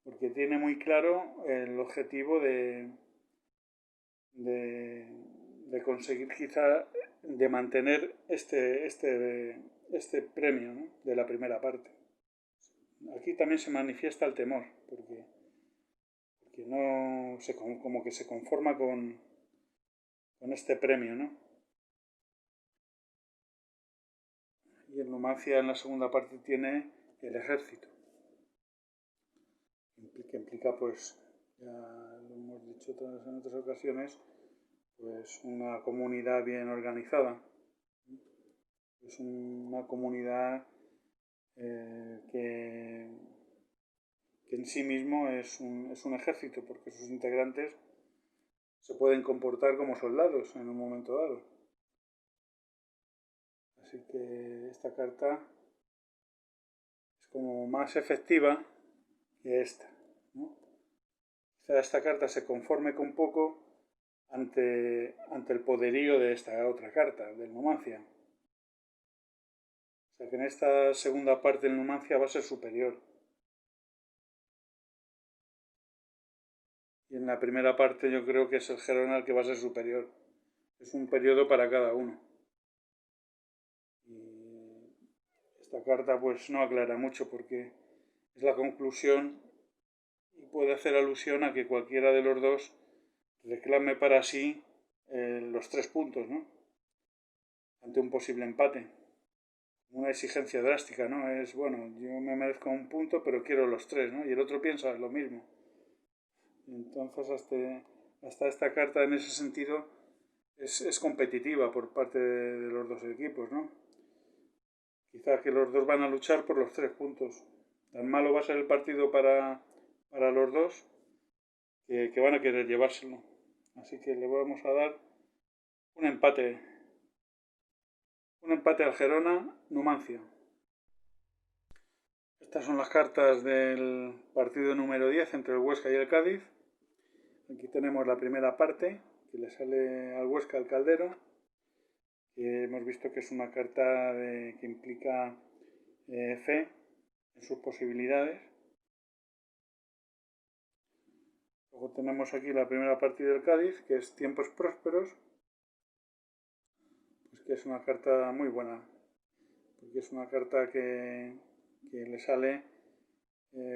porque tiene muy claro el objetivo de conseguir quizá de mantener este premio, ¿no? De la primera parte. Aquí también se manifiesta el temor, porque no como que se conforma con este premio, ¿no? Y el Numancia en la segunda parte tiene el ejército, que implica pues, ya lo hemos dicho en otras ocasiones, pues una comunidad bien organizada. Es una comunidad que que en sí mismo es un ejército, porque sus integrantes se pueden comportar como soldados en un momento dado. Así que esta carta es como más efectiva que esta, ¿no? Quizá esta carta se conforme con poco ante el poderío de esta otra carta, del Numancia. O sea que en esta segunda parte el Numancia va a ser superior. Y en la primera parte yo creo que es el Gerona el que va a ser superior. Es un periodo para cada uno. Y esta carta pues no aclara mucho porque es la conclusión y puede hacer alusión a que cualquiera de los dos reclame para sí los 3 puntos, ¿no? Ante un posible empate. Una exigencia drástica, ¿no? Es, bueno, yo me merezco un punto, pero quiero los 3, ¿no? Y el otro piensa lo mismo. Entonces, hasta esta carta en ese sentido es competitiva por parte de los dos equipos, ¿no? Quizá que los dos van a luchar por los 3 puntos. Tan malo va a ser el partido para los dos que van a querer llevárselo. Así que le vamos a dar un empate. Un empate al Gerona, Numancia. Estas son las cartas del partido número 10 entre el Huesca y el Cádiz. Aquí tenemos la primera parte, que le sale al Huesca el Caldero, que hemos visto que es una carta que implica fe en sus posibilidades. Luego tenemos aquí la primera partida del Cádiz, que es Tiempos Prósperos, pues que es una carta muy buena, porque es una carta que le sale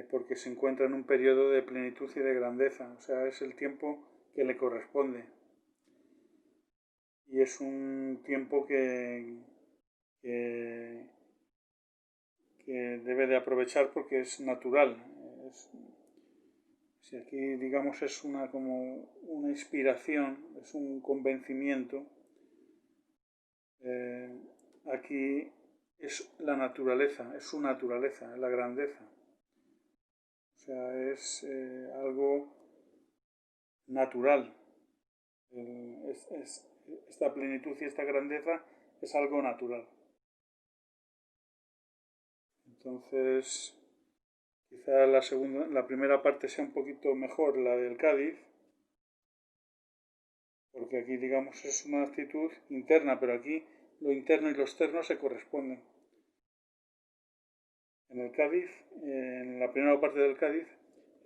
porque se encuentra en un periodo de plenitud y de grandeza, o sea, es el tiempo que le corresponde. Y es un tiempo que debe de aprovechar porque es natural. Si aquí, digamos, es como una inspiración, es un convencimiento, aquí es la naturaleza, es su naturaleza, es la grandeza. O sea, es algo natural. Esta plenitud y esta grandeza es algo natural. Entonces, quizá la primera parte sea un poquito mejor, la del Cádiz, porque aquí, digamos, es una actitud interna, pero aquí lo interno y lo externo se corresponden. En el Cádiz, en la primera parte del Cádiz,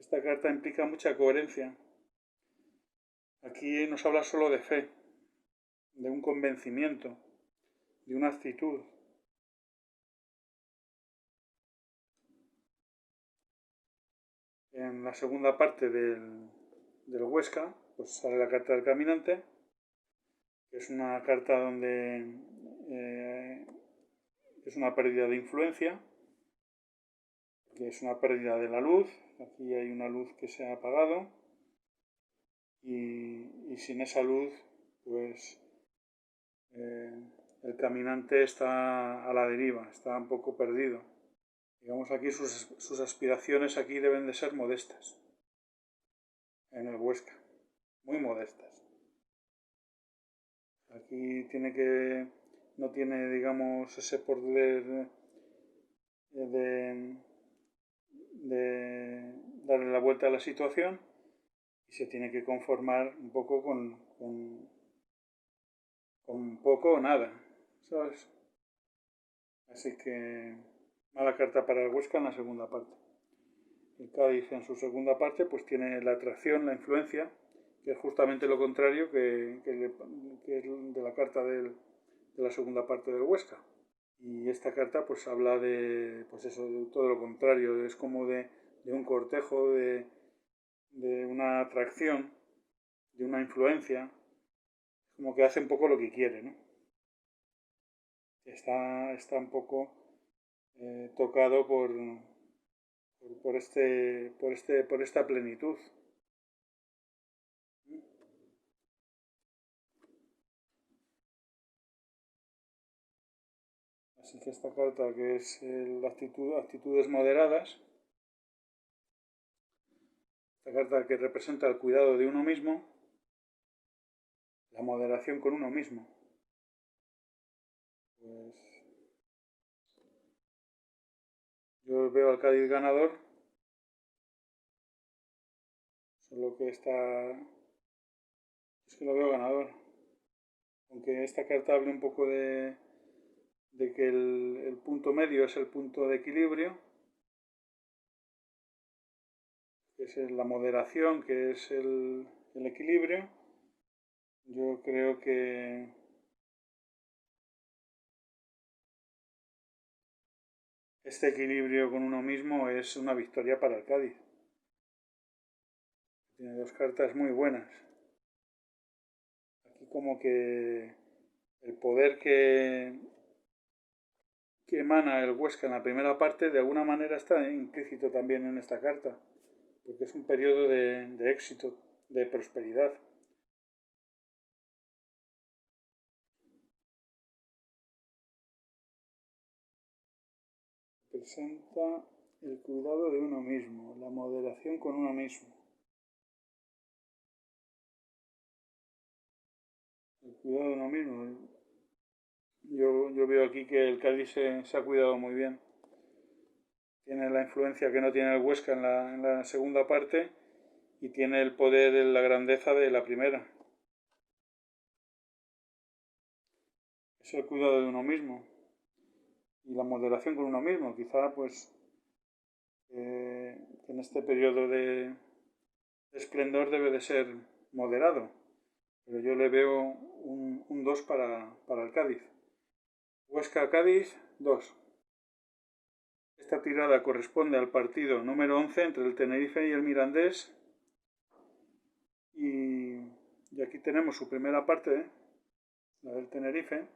esta carta implica mucha coherencia. Aquí nos habla solo de fe, de un convencimiento, de una actitud. En la segunda parte del Huesca, pues sale la carta del caminante, que es una carta donde es una pérdida de influencia, que es una pérdida de la luz. Aquí hay una luz que se ha apagado y sin esa luz, pues el caminante está a la deriva, está un poco perdido. Digamos, aquí sus aspiraciones aquí deben de ser modestas, en el Huesca, muy modestas. Aquí no tiene, digamos, ese poder de darle la vuelta a la situación y se tiene que conformar un poco con poco o nada, ¿sabes? Así que mala carta para el Huesca en la segunda parte. El Cádiz en su segunda parte pues tiene la atracción, la influencia, que es justamente lo contrario que es de la carta de la segunda parte del Huesca. Y esta carta pues habla de, pues eso, de todo lo contrario, es como de un cortejo, de una atracción, de una influencia, como que hace un poco lo que quiere, ¿no? Está un poco tocado por esta plenitud. Así que esta carta, que es actitudes moderadas, esta carta que representa el cuidado de uno mismo, la moderación con uno mismo. Pues yo veo al Cádiz ganador, solo que es que lo veo ganador. Aunque esta carta hable un poco de que el punto medio es el punto de equilibrio, que es la moderación, que es el equilibrio. Yo creo que este equilibrio con uno mismo es una victoria para el Cádiz. Tiene dos cartas muy buenas. Aquí como que el poder que emana el Huesca en la primera parte de alguna manera está implícito también en esta carta, porque es un periodo de éxito, de prosperidad. Presenta el cuidado de uno mismo, la moderación con uno mismo. El cuidado de uno mismo. Yo veo aquí que el Cádiz se ha cuidado muy bien. Tiene la influencia que no tiene el Huesca en la segunda parte y tiene el poder, la grandeza de la primera. Es el cuidado de uno mismo y la moderación con uno mismo. Quizá pues en este periodo de esplendor debe de ser moderado, pero yo le veo un 2 para el Cádiz. Huesca-Cádiz, 2. Esta tirada corresponde al partido número 11 entre el Tenerife y el Mirandés. Y aquí tenemos su primera parte, la del Tenerife,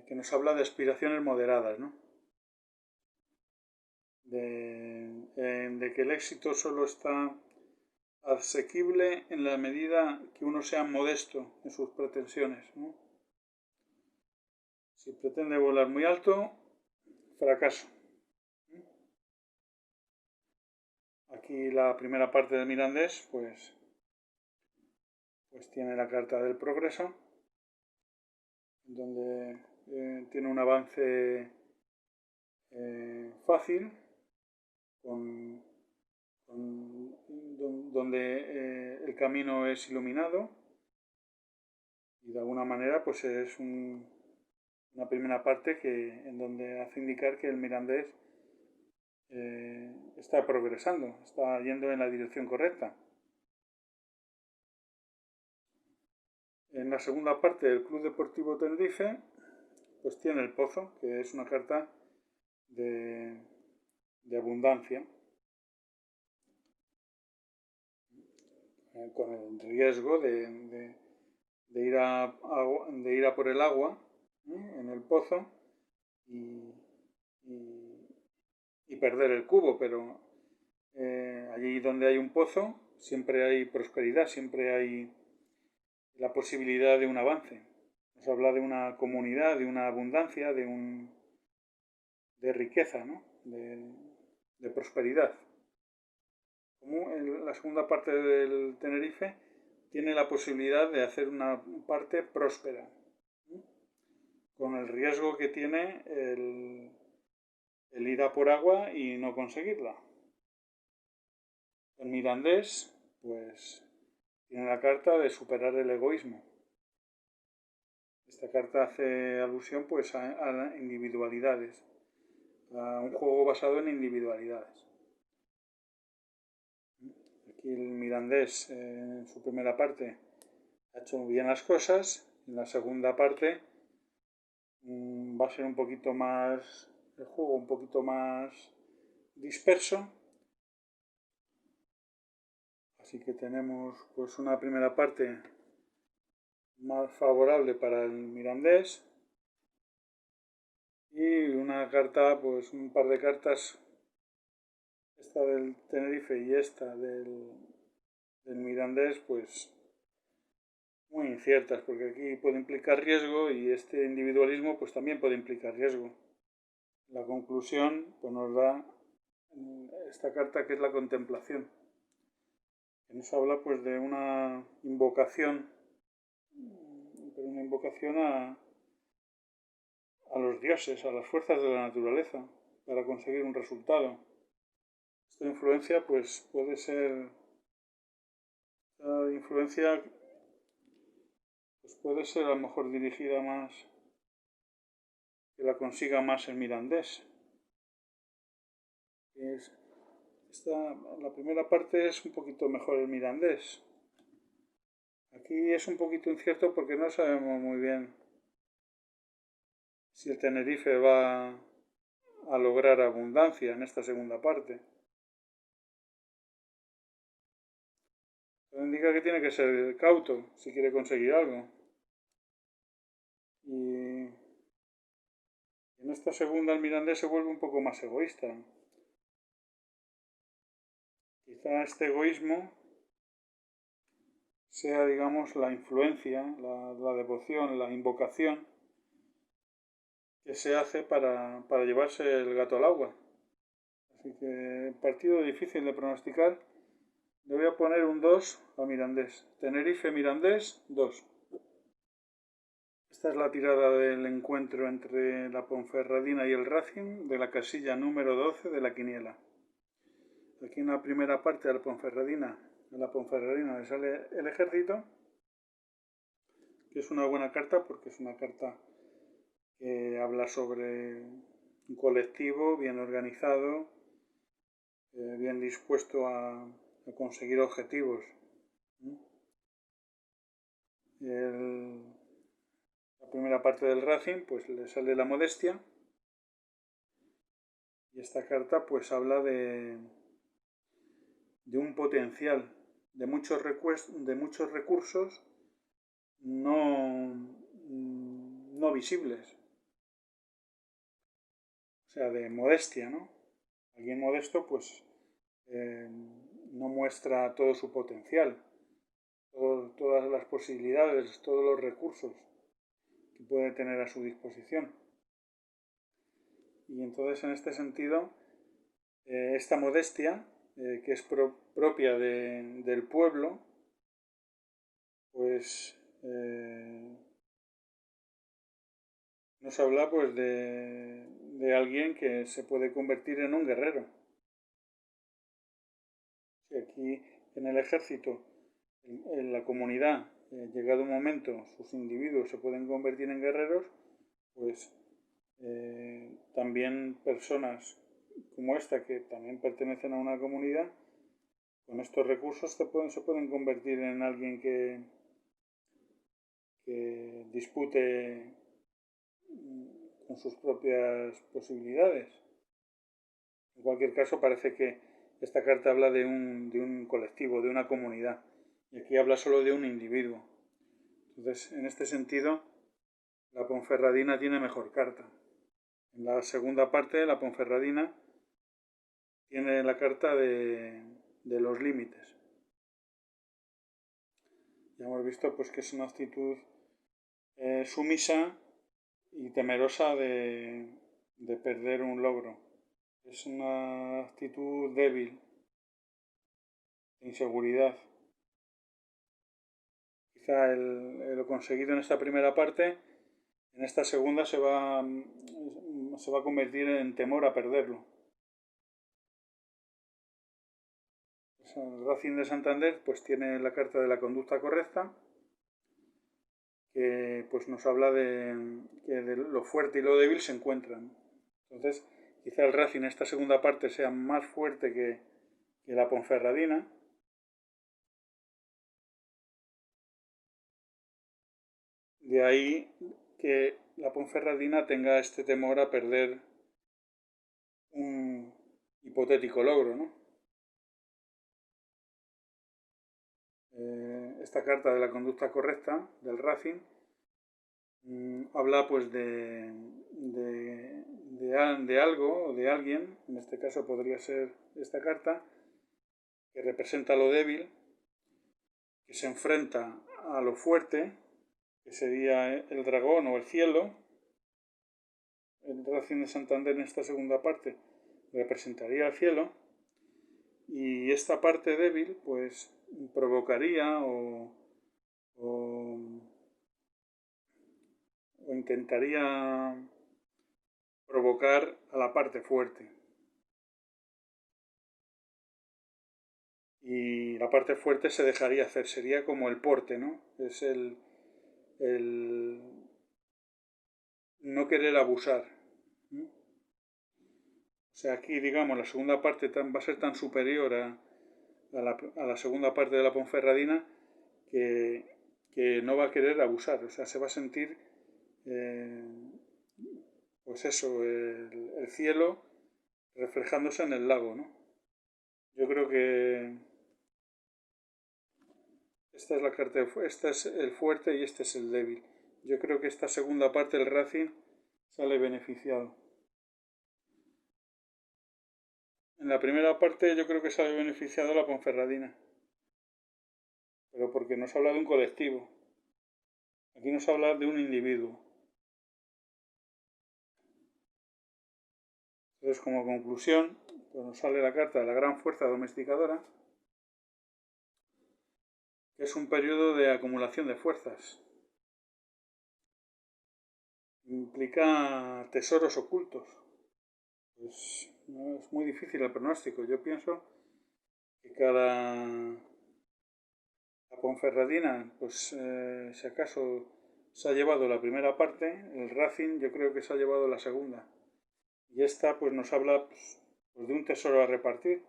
que nos habla de aspiraciones moderadas, ¿no? De que el éxito solo está asequible en la medida que uno sea modesto en sus pretensiones, ¿no? Si pretende volar muy alto, fracaso. Aquí la primera parte del Mirandés, pues tiene la carta del progreso, donde tiene un avance fácil, donde el camino es iluminado y de alguna manera pues es una primera parte en donde hace indicar que el Mirandés está progresando, está yendo en la dirección correcta. En la segunda parte del Club Deportivo Tenerife pues tiene el Pozo, que es una carta de abundancia, con el riesgo de ir a por el agua en el pozo y perder el cubo, pero allí donde hay un pozo siempre hay prosperidad, siempre hay la posibilidad de un avance. Nos habla de una comunidad, de una abundancia, de riqueza, ¿no? de prosperidad. Como en la segunda parte del Tenerife tiene la posibilidad de hacer una parte próspera, con el riesgo que tiene el ir a por agua y no conseguirla. El Mirandés, pues, tiene la carta de superar el egoísmo. Esta carta hace alusión pues a individualidades, a un juego basado en individualidades. Aquí el Mirandés, en su primera parte, ha hecho bien las cosas. En la segunda parte va a ser un poquito más, el juego un poquito más disperso. Así que tenemos pues una primera parte más favorable para el Mirandés y una carta, pues un par de cartas, esta del Tenerife y esta del Mirandés, pues muy inciertas, porque aquí puede implicar riesgo y este individualismo pues también puede implicar riesgo. La conclusión pues nos da esta carta, que es la contemplación, que nos habla pues de una invocación, pero una invocación a los dioses, a las fuerzas de la naturaleza, para conseguir un resultado. Esta influencia pues puede ser, esta influencia pues puede ser a lo mejor dirigida más, que la consiga más el mirandés. La primera parte es un poquito mejor el mirandés. Aquí es un poquito incierto porque no sabemos muy bien si el Tenerife va a lograr abundancia en esta segunda parte. Eso indica que tiene que ser cauto si quiere conseguir algo. Y en esta segunda el mirandés se vuelve un poco más egoísta. Quizá este egoísmo sea, digamos, la influencia, la devoción, la invocación que se hace para llevarse el gato al agua. Así que partido difícil de pronosticar. Le voy a poner un 2 a Mirandés. Tenerife Mirandés 2. Esta es la tirada del encuentro entre la Ponferradina y el Racing de la casilla número 12 de la quiniela. Aquí en la primera parte de la Ponferradina le sale el ejército, que es una buena carta porque es una carta que habla sobre un colectivo bien organizado, bien dispuesto a conseguir objetivos. La primera parte del Racing pues le sale la modestia, y esta carta pues habla de un potencial, de muchos recursos no visibles, o sea, de modestia, ¿no? Alguien modesto pues no muestra todo su potencial, todas las posibilidades, todos los recursos que puede tener a su disposición. Y entonces en este sentido, esta modestia, que es propia del pueblo, pues nos habla pues de alguien que se puede convertir en un guerrero. Si aquí en el ejército, en la comunidad, llegado un momento, sus individuos se pueden convertir en guerreros, pues también personas como esta, que también pertenecen a una comunidad, con estos recursos se pueden convertir en alguien que dispute con sus propias posibilidades. En cualquier caso, parece que esta carta habla de un colectivo, de una comunidad, y aquí habla solo de un individuo. Entonces, en este sentido, la Ponferradina tiene mejor carta. En la segunda parte, la Ponferradina tiene la carta de los límites. Ya hemos visto pues que es una actitud sumisa y temerosa de perder un logro. Es una actitud débil, de inseguridad. Quizá lo conseguido en esta primera parte, en esta segunda se va a convertir en temor a perderlo. El Racing de Santander pues tiene la carta de la conducta correcta, que pues nos habla de que de lo fuerte y lo débil se encuentran. Entonces, quizá el Racing en esta segunda parte sea más fuerte que la Ponferradina. De ahí que la Ponferradina tenga este temor a perder un hipotético logro, ¿no? Esta carta de la conducta correcta del Racing habla pues de algo o de alguien, en este caso podría ser esta carta, que representa lo débil, que se enfrenta a lo fuerte, que sería el dragón o el cielo. El Racing de Santander en esta segunda parte representaría el cielo, y esta parte débil pues provocaría o intentaría provocar a la parte fuerte. Y la parte fuerte se dejaría hacer, sería como el porte, ¿no? Es el no querer abusar. O sea, aquí, digamos, la segunda parte va a ser tan superior a la segunda parte de la Ponferradina que no va a querer abusar. O sea, se va a sentir, eh, pues eso, el cielo reflejándose en el lago, ¿no? Yo creo que esta es la carta esta es el fuerte y este es el débil. Yo creo que esta segunda parte del Racing sale beneficiado. En la primera parte yo creo que sale beneficiado la Ponferradina, pero porque nos habla de un colectivo. Aquí nos habla de un individuo. Entonces, como conclusión, pues nos sale la carta de la gran fuerza domesticadora, que es un periodo de acumulación de fuerzas. Implica tesoros ocultos. Pues no, es muy difícil el pronóstico. Yo pienso que la Ponferradina, pues si acaso se ha llevado la primera parte, el Racing yo creo que se ha llevado la segunda. Y esta pues nos habla pues, de un tesoro a repartir.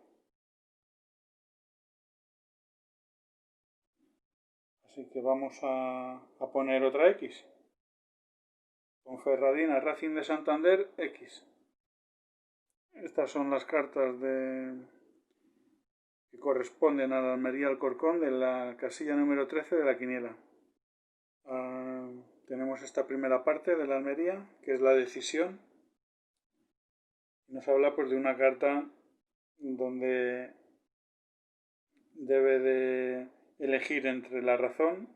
Así que vamos a poner otra X. Ponferradina, Racing de Santander, X. Estas son las cartas que corresponden a la Almería Alcorcón de la casilla número 13 de la quiniela. Tenemos esta primera parte de la Almería, que es la decisión. Nos habla pues de una carta donde debe de elegir entre la razón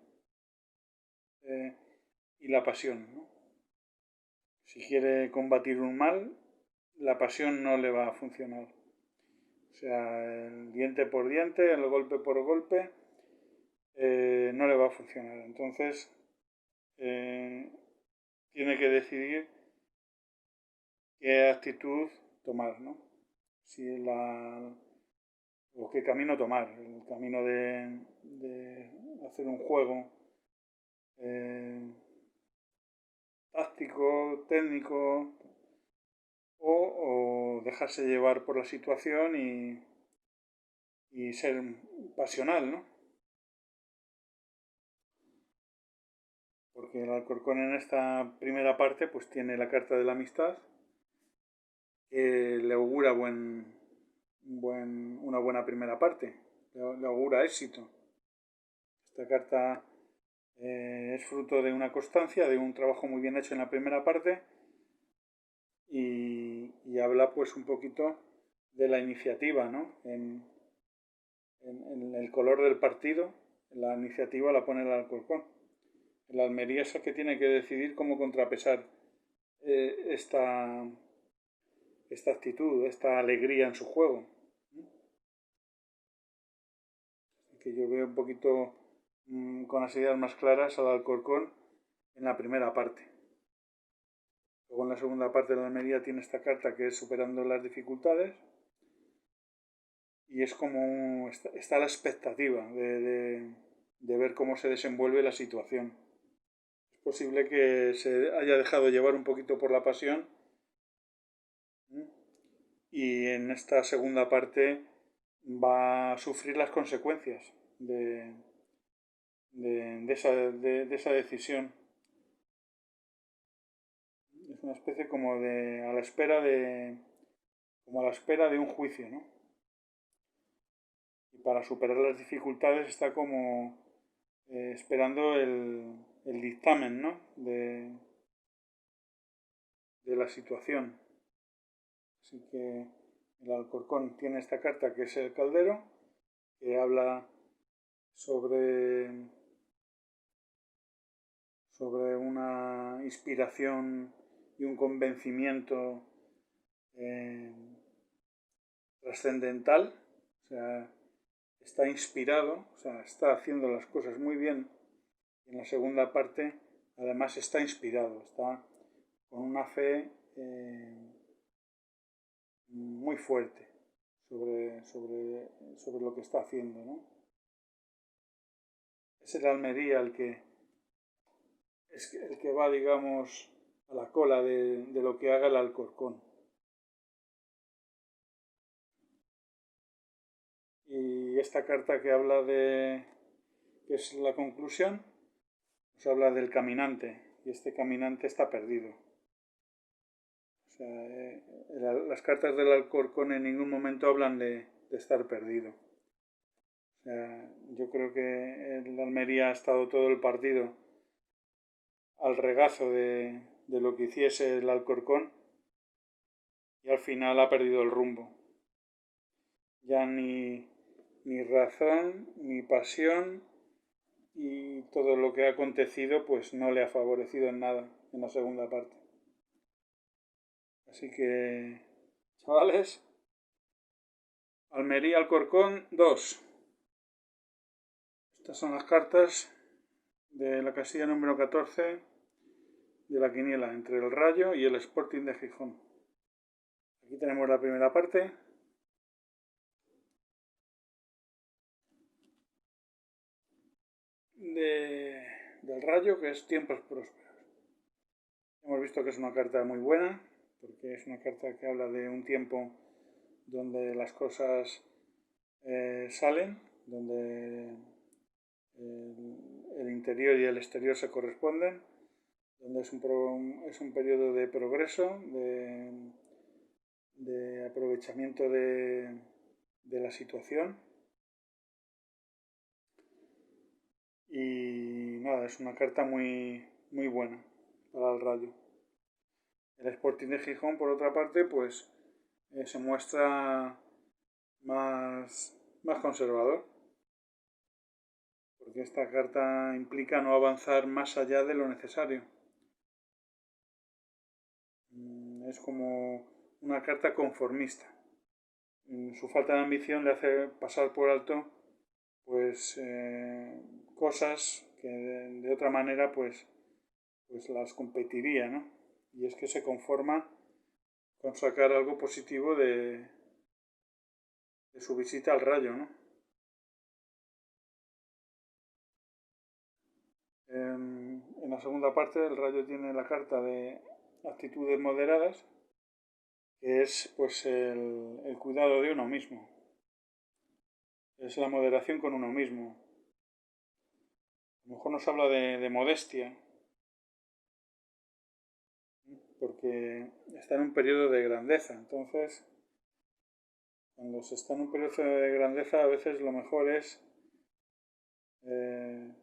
y la pasión, ¿no? Si quiere combatir un mal, la pasión no le va a funcionar. O sea, el diente por diente, el golpe por golpe, no le va a funcionar. Entonces, tiene que decidir qué actitud tomar, ¿no? Si o qué camino tomar. El camino de hacer un juego táctico, técnico, o dejarse llevar por la situación y ser pasional, ¿no? Porque el Alcorcón en esta primera parte pues tiene la carta de la amistad que le augura una buena primera parte, le augura éxito. Esta carta es fruto de una constancia, de un trabajo muy bien hecho en la primera parte y habla pues un poquito de la iniciativa, ¿no? En el color del partido, la iniciativa la pone el Alcorcón. El Almería es el que tiene que decidir cómo contrapesar esta actitud, esta alegría en su juego. Que yo veo un poquito con las ideas más claras al Alcorcón en la primera parte. Luego en la segunda parte de la Almería tiene esta carta que es superando las dificultades y es como está la expectativa de ver cómo se desenvuelve la situación. Es posible que se haya dejado llevar un poquito por la pasión y en esta segunda parte va a sufrir las consecuencias de esa decisión. Es una especie como a la espera de un juicio, ¿no? Y para superar las dificultades está como esperando el dictamen, ¿no? de la situación. Así que el Alcorcón tiene esta carta que es el caldero, que habla sobre una inspiración y un convencimiento trascendental, o sea, está inspirado, o sea, está haciendo las cosas muy bien. Y en la segunda parte, además, está inspirado, está con una fe muy fuerte sobre lo que está haciendo, ¿no? Es el Almería el que va, digamos, a la cola de lo que haga el Alcorcón. Y esta carta que habla que es la conclusión, nos habla del caminante, y este caminante está perdido. O sea, las cartas del Alcorcón en ningún momento hablan de estar perdido. O sea, yo creo que el Almería ha estado todo el partido al regazo de lo que hiciese el Alcorcón y al final ha perdido el rumbo. Ya ni razón, ni pasión y todo lo que ha acontecido pues no le ha favorecido en nada en la segunda parte. Así que, chavales, Almería Alcorcón 2. Estas son las cartas de la casilla número 14 de la quiniela entre el Rayo y el Sporting de Gijón. Aquí tenemos la primera parte. Del Rayo, que es Tiempos Prósperos. Hemos visto que es una carta muy buena, porque es una carta que habla de un tiempo donde las cosas salen, donde el interior y el exterior se corresponden, donde es un periodo de progreso, de aprovechamiento de la situación. Y nada, es una carta muy, muy buena para el Rayo. El Sporting de Gijón, por otra parte, pues se muestra más conservador, porque esta carta implica no avanzar más allá de lo necesario. Es como una carta conformista. Su falta de ambición le hace pasar por alto pues cosas que de otra manera pues las competiría, ¿no? Y es que se conforma con sacar algo positivo de su visita al Rayo, ¿no? En la segunda parte el Rayo tiene la carta de actitudes moderadas, que es pues el cuidado de uno mismo, es la moderación con uno mismo. A lo mejor nos habla de modestia, porque está en un periodo de grandeza. Entonces, cuando se está en un periodo de grandeza, a veces lo mejor es eh,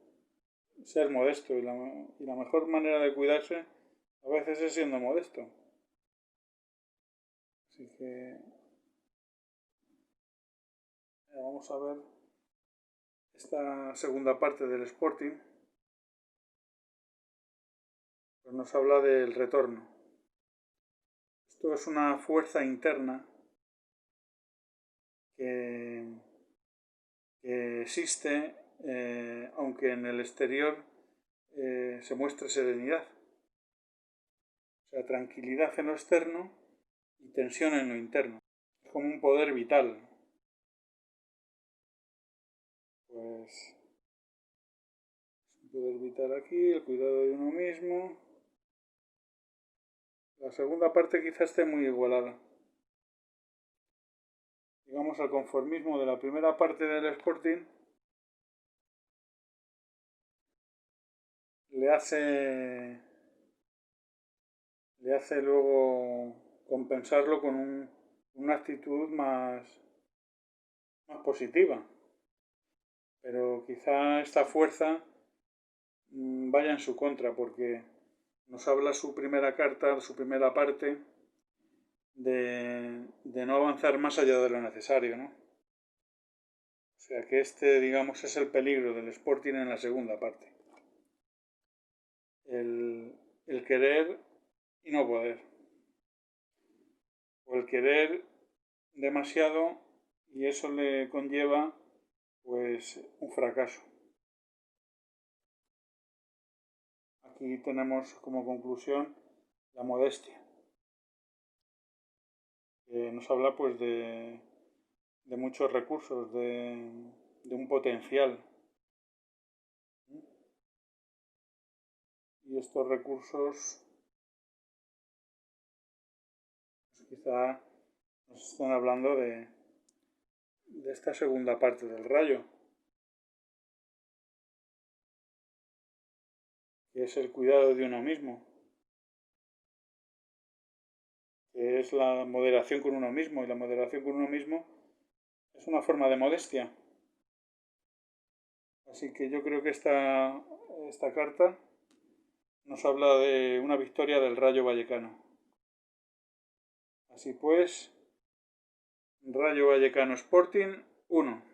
ser modesto. Y la mejor manera de cuidarse a veces es siendo modesto. Así que vamos a ver esta segunda parte del Sporting. Pues nos habla del retorno. Esto es una fuerza interna que existe, aunque en el exterior se muestre serenidad. O sea, tranquilidad en lo externo y tensión en lo interno. Es como un poder vital. Pues un poder vital aquí, el cuidado de uno mismo. La segunda parte quizás esté muy igualada. Digamos al conformismo de la primera parte del Sporting le hace luego compensarlo con una actitud más positiva. Pero quizá esta fuerza vaya en su contra, porque nos habla su primera carta, su primera parte, de no avanzar más allá de lo necesario, ¿no? O sea que este, digamos, es el peligro del Sporting en la segunda parte. El querer y no poder. O el querer demasiado y eso le conlleva pues un fracaso. Aquí tenemos como conclusión la modestia, que nos habla pues de muchos recursos, de un potencial. Y estos recursos pues quizá nos están hablando de esta segunda parte del rayo, que es el cuidado de uno mismo, que es la moderación con uno mismo, y la moderación con uno mismo es una forma de modestia. Así que yo creo que esta carta nos habla de una victoria del Rayo Vallecano. Así pues, Rayo Vallecano Sporting 1.